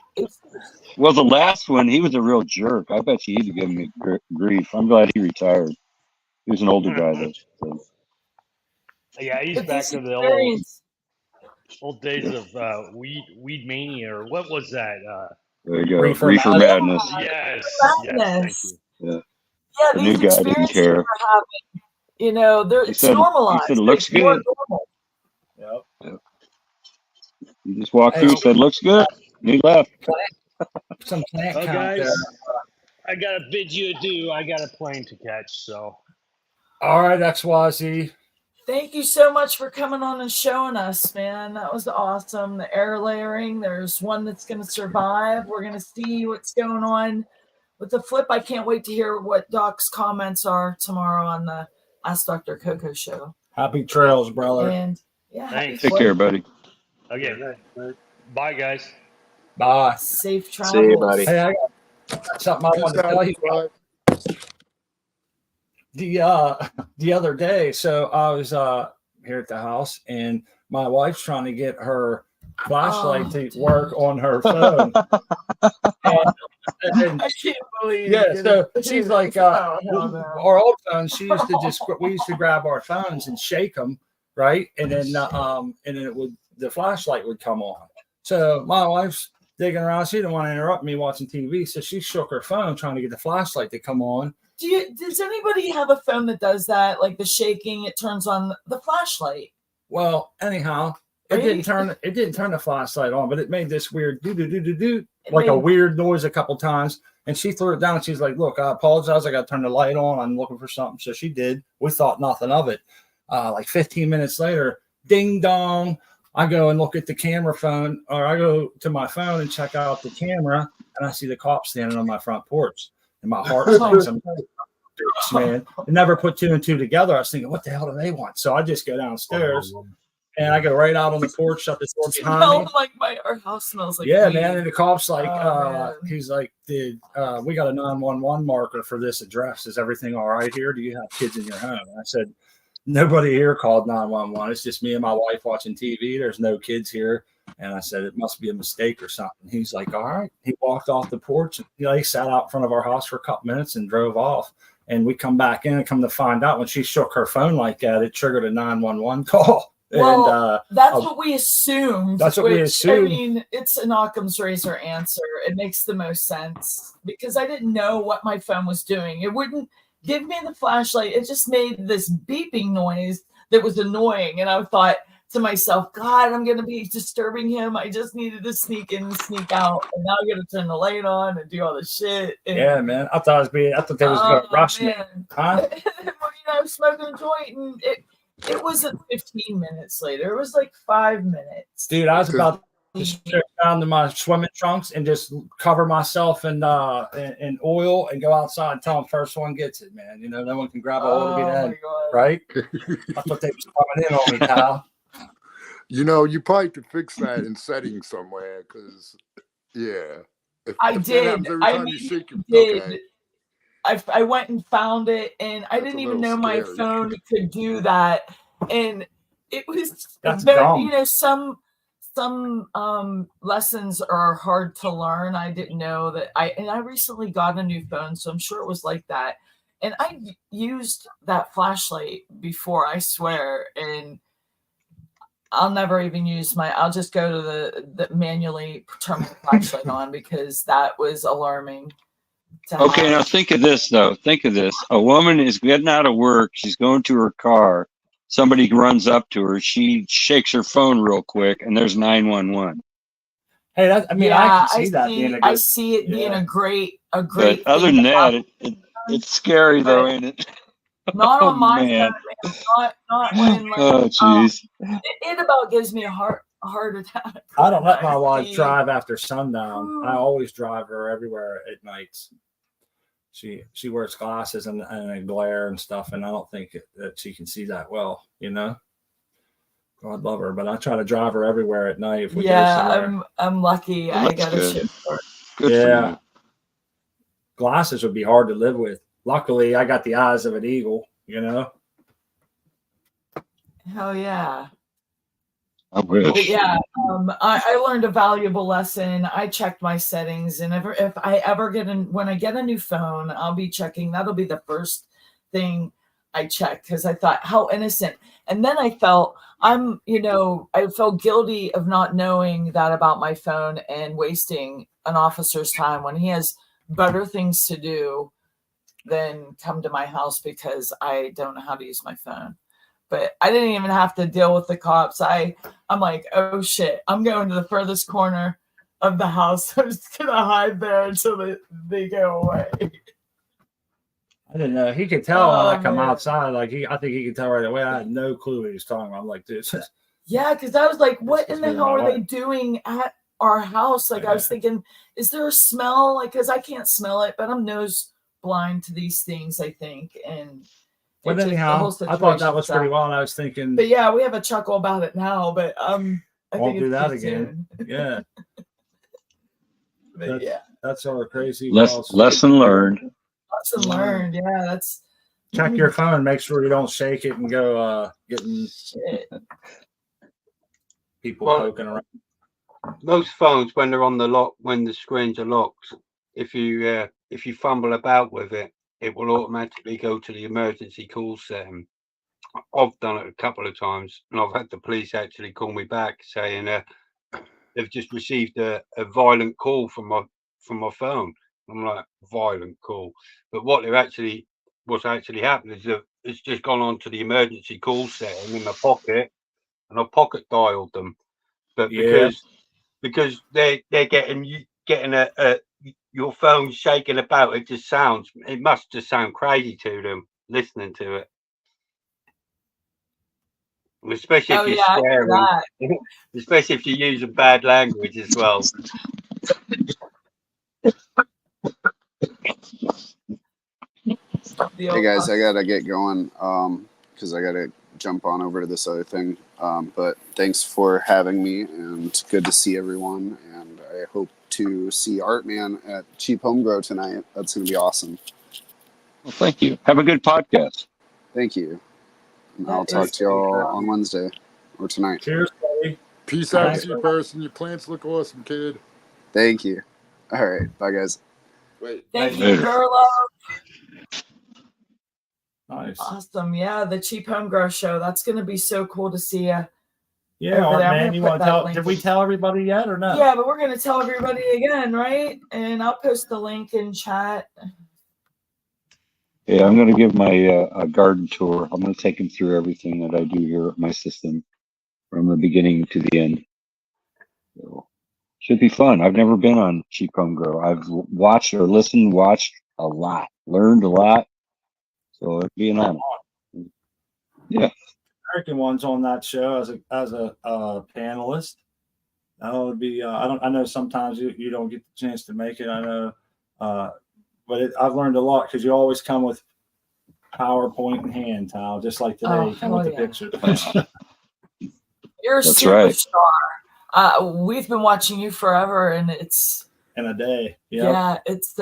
the last one, he was a real jerk. I bet you he'd give me grief. I'm glad he retired. He was an older guy though. So. Yeah, he's But back this to the old days of weed mania, or what was that? There you go. Reefer Reefer madness. Yes, Madness. thank you. Yeah, The new these guy didn't experiences care. we're having, you know, it's normalized. He said, "Looks It's more good." normal. Yep. He just walked Hey, through, said, "Looks good." And he left. some plant Well, count guys, there. I gotta bid you adieu. I got a plane to catch, so. All right, XYZ. Thank you so much for coming on and showing us, man. That was awesome. The air layering, there's one that's going to survive. We're going to see what's going on with the flip. I can't wait to hear what Doc's comments are tomorrow on the Ask Dr. Coco show. Happy trails, brother. And yeah, Thanks. Take care, buddy. Okay. Bye, guys. Bye. Safe travels. See you, buddy. Hey, I got something I wanted to tell you about. The other day, so I was here at the house, and my wife's trying to get her flashlight to work on her phone. and I can't believe. yeah, so she's like, oh, hell no. our old phones. We used to grab our phones and shake them, right, and then the flashlight would come on. So my wife's digging around. She didn't want to interrupt me watching TV, so she shook her phone trying to get the flashlight to come on. Does anybody have a phone that does that? Like the shaking, it turns on the flashlight. Well, anyhow, it didn't turn the flashlight on, but it made this weird do like a weird noise a couple times. And she threw it down and she's like, "Look, I apologize. I got to turn the light on. I'm looking for something." So she did. We thought nothing of it. Like 15 minutes later, ding dong. I go and look at the camera phone, or I go to my phone and check out the camera, and I see the cop standing on my front porch. And my heart sinks. Man, I never put two and two together. I was thinking, what the hell do they want? So I just go downstairs and I go right out on the porch, shut the door behind me. Like our house smells like yeah, weed. man. And the cop's like, he's like, "Dude, we got a 911 marker for this address. Is everything all right here? Do you have kids in your home?" And I said, "Nobody here called 911. It's just me and my wife watching TV. There's no kids here." And I said, "It must be a mistake or something." He's like, "All right." He walked off the porch and he sat out in front of our house for a couple minutes and drove off. And we come back in and come to find out when she shook her phone like that, it triggered a 911 call. Well, and that's what we assumed. That's what we assumed. I mean, it's an Occam's razor answer. It makes the most sense because I didn't know what my phone was doing. It wouldn't give me the flashlight. It just made this beeping noise that was annoying. And I thought to myself, God, I'm going to be disturbing him. I just needed to sneak in and sneak out. And now I'm going to turn the light on and do all this shit. And, yeah, man. I thought they was going to rush me. Huh? Smoking a joint. And it wasn't 15 minutes later. It was like 5 minutes. Dude, I was about to strip down to my swimming trunks and just cover myself in oil and go outside and tell them first one gets it, man. You know, no one can grab a hold of me then. Right? I thought they was coming in on me, pal. You know, you probably could fix that in settings somewhere because, yeah. I did. I did. I went and found it, and I didn't even know my phone could do that. And it was very, you know, some lessons are hard to learn. I didn't know that. I recently got a new phone, so I'm sure it was like that. And I used that flashlight before, I swear, and I'll never even use I'll just go to the manually turn the flashlight on because that was alarming. Okay, now think of this, though. Think of this. A woman is getting out of work. She's going to her car. Somebody runs up to her. She shakes her phone real quick, and there's 911. Hey, I can see that being a good, I see it being a great. But other than that, it's scary, though, ain't it? Not on my phone, man. Not when. Oh, jeez. It about gives me a heart attack. I don't let my wife drive after sundown. I always drive her everywhere at night. She wears glasses and a glare and stuff, and I don't think that she can see that well. God love her, but I try to drive her everywhere at night if we go somewhere. I'm lucky. Well, I got a that's ship good. for it. Good Yeah. for you. Glasses would be hard to live with. Luckily, I got the eyes of an eagle. Hell yeah. I wish. But yeah, I learned a valuable lesson. I checked my settings, and if I ever when I get a new phone, I'll be checking. That'll be the first thing I check, because I thought, how innocent. And then I felt I felt guilty of not knowing that about my phone and wasting an officer's time when he has better things to do than come to my house because I don't know how to use my phone. But I didn't even have to deal with the cops. I'm like, oh shit, I'm going to the furthest corner of the house. I'm just gonna hide there until they go away. I didn't know. He could tell when I come man. outside. I think he could tell right away. I had no clue what he was talking about. I'm like, dude. Yeah, because I was like, what in the That's hell are my they doing at our house? Like, I was thinking, is there a smell? Like, because I can't smell it, but I'm nose blind to these things, I think. And But anyhow, I thought that was pretty well, and I was thinking. But yeah, we have a chuckle about it now. But I won't think do it's that too again. soon. Yeah. But That's our crazy lesson learned. Lesson learned. Yeah, that's. Check your phone. Make sure you don't shake it and go getting people poking around. Most phones, when they're on the lock, when the screens are locked, if you fumble about with it, it will automatically go to the emergency call setting. I've done it a couple of times, and I've had the police actually call me back saying they've just received a violent call from my phone. I'm like, violent call, but what's actually happened is that it's just gone on to the emergency call setting in my pocket, and I pocket dialed them. But because they're getting your phone shaking about, it must just sound crazy to them listening to it. Especially if you're swearing, especially if you're using bad language as well. Hey guys, I gotta get going because I gotta jump on over to this other thing. But thanks for having me, and good to see everyone. And I hope to see Artman at Cheap Home Grow tonight. That's gonna be awesome. Well, thank you. Have a good podcast. Thank you. And I'll talk to y'all on Wednesday or tonight. Cheers, buddy. Peace out to you, person. Your plants look awesome, kid. Thank you. All right. Bye, guys. Wait. Thank you, girl love. Nice. Awesome. Yeah, the Cheap Home Grow show. That's going to be so cool to see you. Yeah, man. You want to tell? Did we tell everybody yet or no? Yeah, but we're going to tell everybody again, right? And I'll post the link in chat. Yeah, I'm going to give my a garden tour. I'm going to take him through everything that I do here at my system from the beginning to the end. So, should be fun. I've never been on Cheap Home Grow. I've watched a lot, learned a lot. So it'd be an honor. Yeah. American one's on that show as a panelist. That would be. I know sometimes you don't get the chance to make it. I know, but I've learned a lot because you always come with PowerPoint in hand, Tal, just like today. You come with the picture. You're a superstar. We've been watching you forever, and it's in a day. Yep. Yeah, it's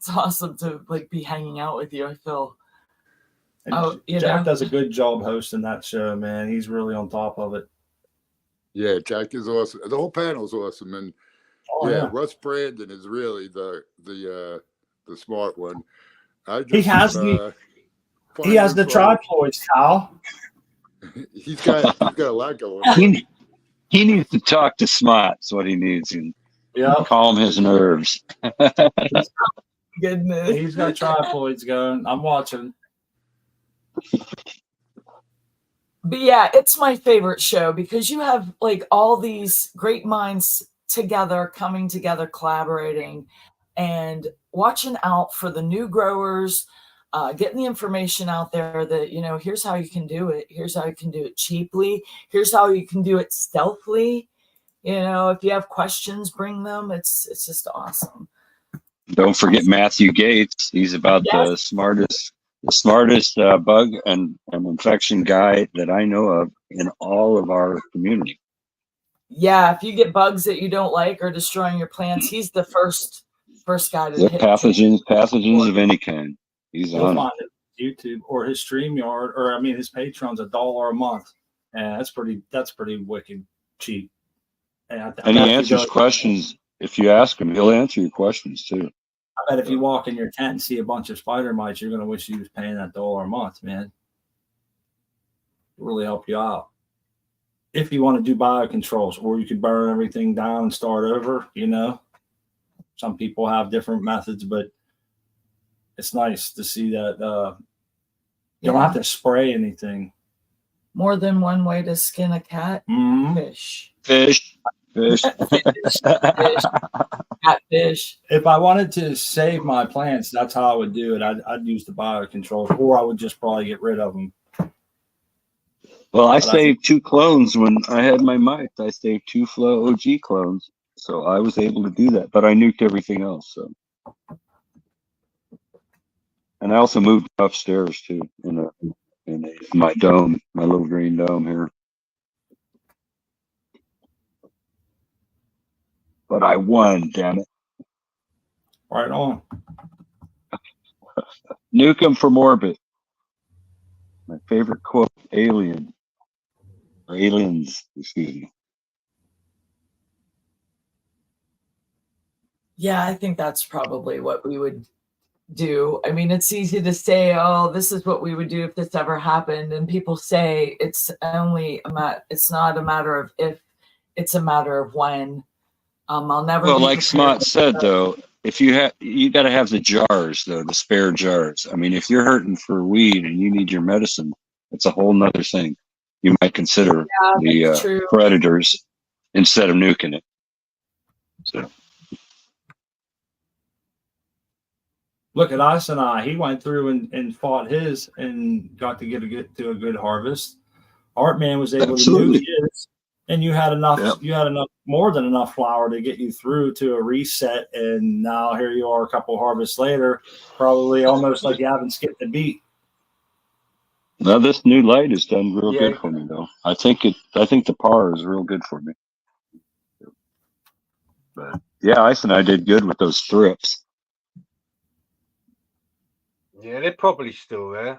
awesome to be hanging out with you. I feel. Jack does a good job hosting that show, man. He's really on top of it. Yeah, Jack is awesome. The whole panel is awesome, and Russ Brandon is really the smart one. He has the triploids, Kyle. He's got a lot going on. He needs to talk to Smart. That's what he needs. And calm his nerves. Goodness. He's got triploids going. I'm watching. But yeah, it's my favorite show because you have all these great minds together, coming together, collaborating, and watching out for the new growers, getting the information out there that, here's how you can do it. Here's how you can do it cheaply. Here's how you can do it stealthily. If you have questions, bring them. It's just awesome. Don't forget Matthew Gates. He's about the smartest bug and infection guy that I know of in all of our community. Yeah, if you get bugs that you don't like or destroying your plants, he's the first guy to hit. Pathogens of any kind. He's You'll on find it on YouTube or his StreamYard, or I mean his Patreon's $1 a month, and that's pretty wicked cheap. And he answers questions. If you ask him, he'll answer your questions too. I bet if you walk in your tent and see a bunch of spider mites, you're gonna wish you was paying that $1 a month, man. It'll really help you out. If you want to do biocontrols, or you could burn everything down and start over, you know. Some people have different methods, but it's nice to see that you don't have to spray anything. More than one way to skin a cat. Mm-hmm. Fish. Catfish. If I wanted to save my plants, that's how I would do it. I'd use the biocontrols, or I would just probably get rid of them. Well, I saved 2 clones when I had my mites. I saved 2 Flow OG clones, so I was able to do that. But I nuked everything else. So, and I also moved upstairs too in my dome, my little green dome here. But I won, damn it! Right on. Nuke 'em from orbit. My favorite quote: "Alien." Or aliens, excuse me. Yeah, I think that's probably what we would do. I mean, it's easy to say, oh, this is what we would do if this ever happened. And people say it's it's not a matter of if, it's a matter of when. I'll never. Well, like Smart said, though, if you got to have the jars, though, the spare jars. I mean, if you're hurting for weed and you need your medicine, it's a whole nother thing. You might consider the predators instead of nuking it. So. Look at Ice and I. He went through and fought his and got to get a good harvest. Artman was able to nuke his, and you had enough. Yep. You had more than enough flour to get you through to a reset. And now here you are, a couple harvests later, probably almost like you haven't skipped a beat. Now this new light has done real good for me, though. I think the par is real good for me. But yeah, Ice and I did good with those strips. Yeah, they're probably still there.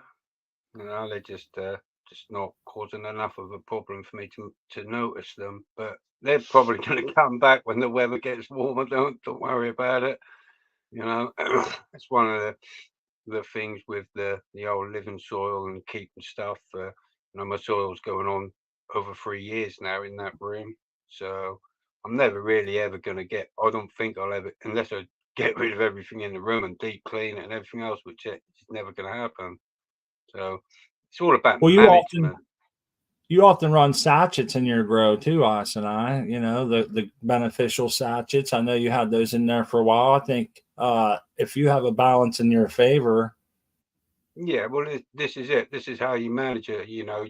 You know, they're just not causing enough of a problem for me to notice them. But they're probably going to come back when the weather gets warmer. Don't worry about it. You know, it's one of the things with the old living soil and keeping stuff. You know, my soil's going on over 3 years now in that room, so I'm never really ever going to get. I don't think I'll ever, unless I get rid of everything in the room and deep clean it and everything else, which is never going to happen. So it's all about management. You often run sachets in your grow too, Ice and I. You know, the beneficial sachets. I know you had those in there for a while. I think if you have a balance in your favor. Yeah, well, this is it. This is how you manage it. You know,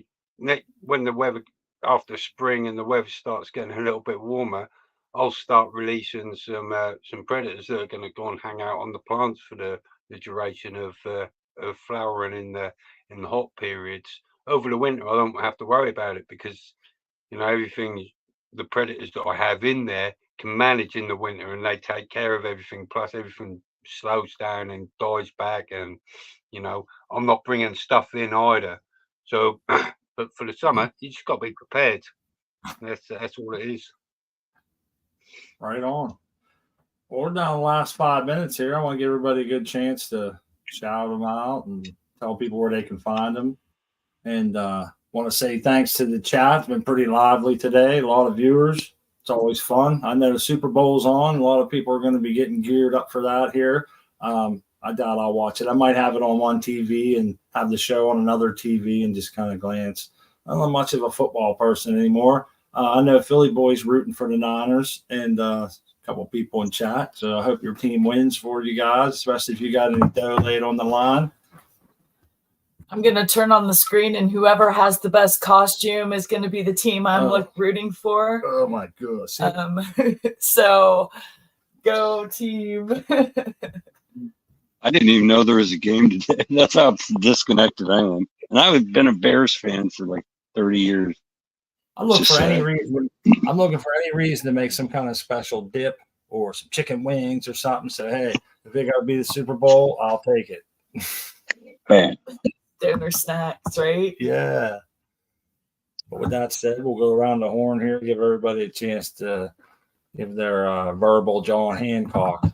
when the weather, after spring and the weather starts getting a little bit warmer, I'll start releasing some predators that are going to go and hang out on the plants for the duration of flowering in the hot periods. Over the winter, I don't have to worry about it because, you know, everything, the predators that I have in there can manage in the winter and they take care of everything. Plus, everything slows down and dies back. And, you know, I'm not bringing stuff in either. So, but for the summer, you just got to be prepared. That's all it is. Right on. Well, we're down the last 5 minutes here. I want to give everybody a good chance to shout them out and tell people where they can find them. And want to say thanks to the chat. It's been pretty lively today. A lot of viewers. It's always fun. I know the Super Bowl's on. A lot of people are going to be getting geared up for that here. I doubt I'll watch it. I might have it on one TV and have the show on another TV and just kind of glance. I'm not much of a football person anymore. I know Philly boys rooting for the Niners and a couple people in chat. So I hope your team wins for you guys, especially if you got any dough laid on the line. I'm going to turn on the screen, and whoever has the best costume is going to be the team I'm rooting for. Oh, my goodness. So Go team. I didn't even know there was a game today. That's how disconnected I am. And I've been a Bears fan for like 30 years. I'm looking Just for any sad. reason. I'm looking for any reason to make some kind of special dip or some chicken wings or something. So hey, if they gotta be the Super Bowl, I'll take it. Man, Dinner snacks, right? Yeah. But with that said, we'll go around the horn here, give everybody a chance to give their verbal John Hancock.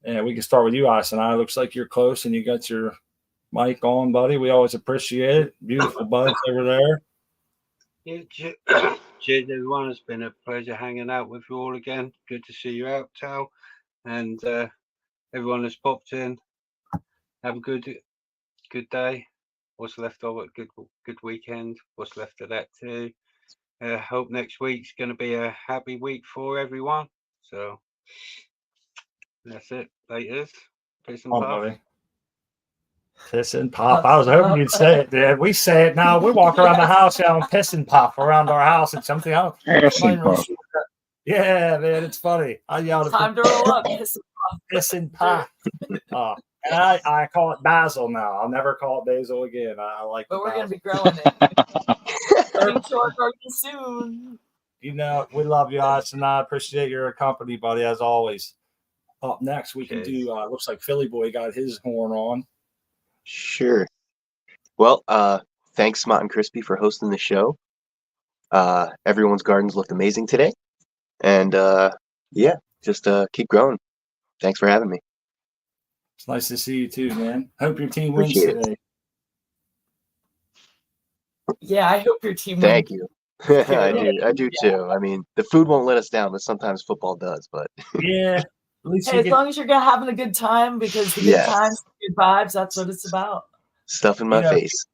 Yeah, we can start with you, Ice, and I. Looks like you're close and you got your mic on, buddy. We always appreciate it. Beautiful buds over there. Yeah, cheers, everyone. It's been a pleasure hanging out with you all again. Good to see you out, Tal, and everyone that's popped in. Have a good day. What's left of it? Good weekend. What's left of that too? Hope next week's going to be a happy week for everyone. So that's it. Laters. Peace and Oh, puff. buddy. Piss and pop. I was hoping you'd say it, dude. We say it now. We walk around the house yelling piss and pop around our house and something else. Yeah, man, it's funny. I yelled Time to roll up. piss and pop. And I call it basil now. I'll never call it basil again. I like But the we're going to basil. be growing it. Coming to our garden soon. You know, we love you, Ice, and I appreciate your company, buddy, as always. Up next, we can do, looks like Philly Boy got his horn on. Sure. Well, thanks, Smart and Crispy, for hosting the show. Everyone's gardens looked amazing today. And yeah, just keep growing. Thanks for having me. It's nice to see you too, man. Hope your team wins Appreciate it. today. Yeah, I hope your team Thank wins. you. I do too. I mean, the food won't let us down, but sometimes football does. But Yeah, at least Hey, as long as you're having a good time, because the good Yes. times, good vibes, that's what it's about. stuff in my You know, face.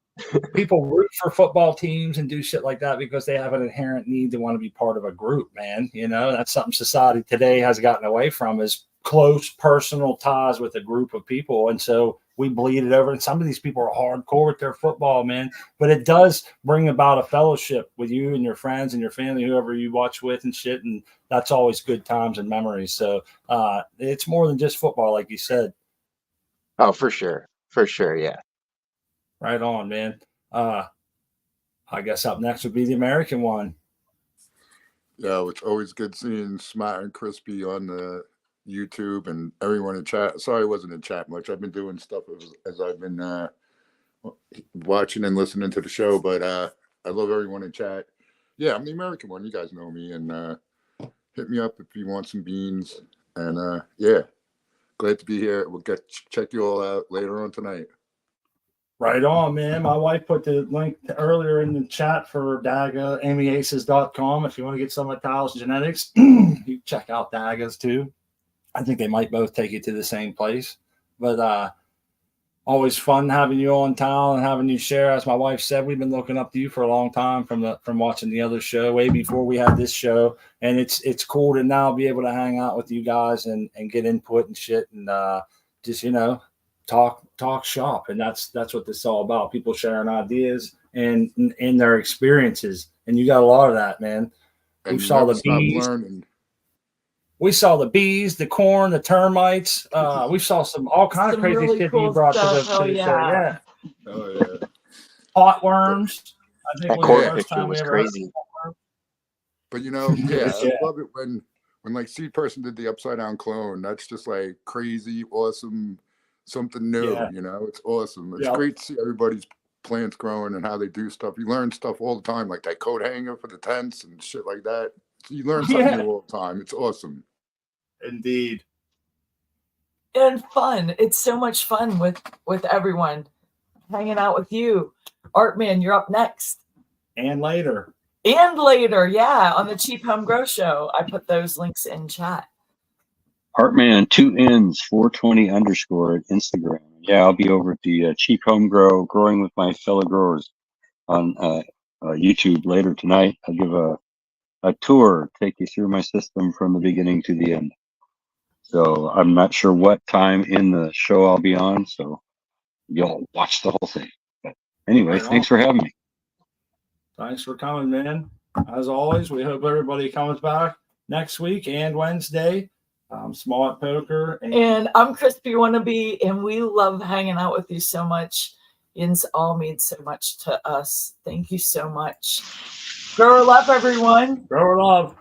people root for football teams and do shit like that because they have an inherent need to want to be part of a group, man. You know, that's something society today has gotten away from, is close personal ties with a group of people. And so we bleed it over. And some of these people are hardcore with their football, man. But it does bring about a fellowship with you and your friends and your family, whoever you watch with and shit. And that's always good times and memories. So it's more than just football, like you said. Oh, for sure. For sure, yeah. Right on, man. I guess up next would be the American one. Yeah, it's always good seeing Smart and Crispy on the YouTube and everyone in chat. Sorry I wasn't in chat much. I've been doing stuff as I've been watching and listening to the show, but I love everyone in chat. Yeah, I'm the American one. You guys know me, and hit me up if you want some beans. And yeah, glad to be here. We'll check you all out later on tonight. Right on, man. My wife put the link earlier in the chat for Daga, amyaces.com. If you want to get some of Kyle's genetics, you check out Daga's too. I think they might both take you to the same place. But always fun having you on, Tal, and having you share. As my wife said, we've been looking up to you for a long time from watching the other show, way before we had this show. And it's cool to now be able to hang out with you guys and get input and shit, and just, you know, talk shop. And that's what this is all about. People sharing ideas and their experiences. And you got a lot of that, man. And We saw the bees. Learning. We saw the bees, the corn, the termites. We saw all kinds of crazy really shit cool you brought stuff. to the show. Yeah. Oh yeah. Potworms. I think That was corn the first picture time we was ever crazy. But you know, yeah, Yeah. I love it when like Seed Person did the upside down clone. That's just like crazy, awesome, something new. Yeah. You know, it's awesome. It's Yeah. great to see everybody's plants growing and how they do stuff. You learn stuff all the time, like that coat hanger for the tents and shit like that. You learn something Yeah. new all the time. It's awesome. Indeed. And fun. It's so much fun with everyone hanging out with you. Artman, you're up next. And later. And later, yeah, on the Cheap Home Grow Show. I put those links in chat. Artman 2Ns 420 _ at Instagram. Yeah, I'll be over at the Cheap Home Grow, growing with my fellow growers on YouTube later tonight. I'll give a tour, take you through my system from the beginning to the end. So I'm not sure what time in the show I'll be on, so you'll watch the whole thing. But anyway, Right thanks on. for having me. Thanks for coming, man. As always, we hope everybody comes back next week and Wednesday. Smart Poker. And I'm Crispy Wannabe, and we love hanging out with you so much. Yins all means so much to us. Thank you so much. Grow love, everyone. Grow love.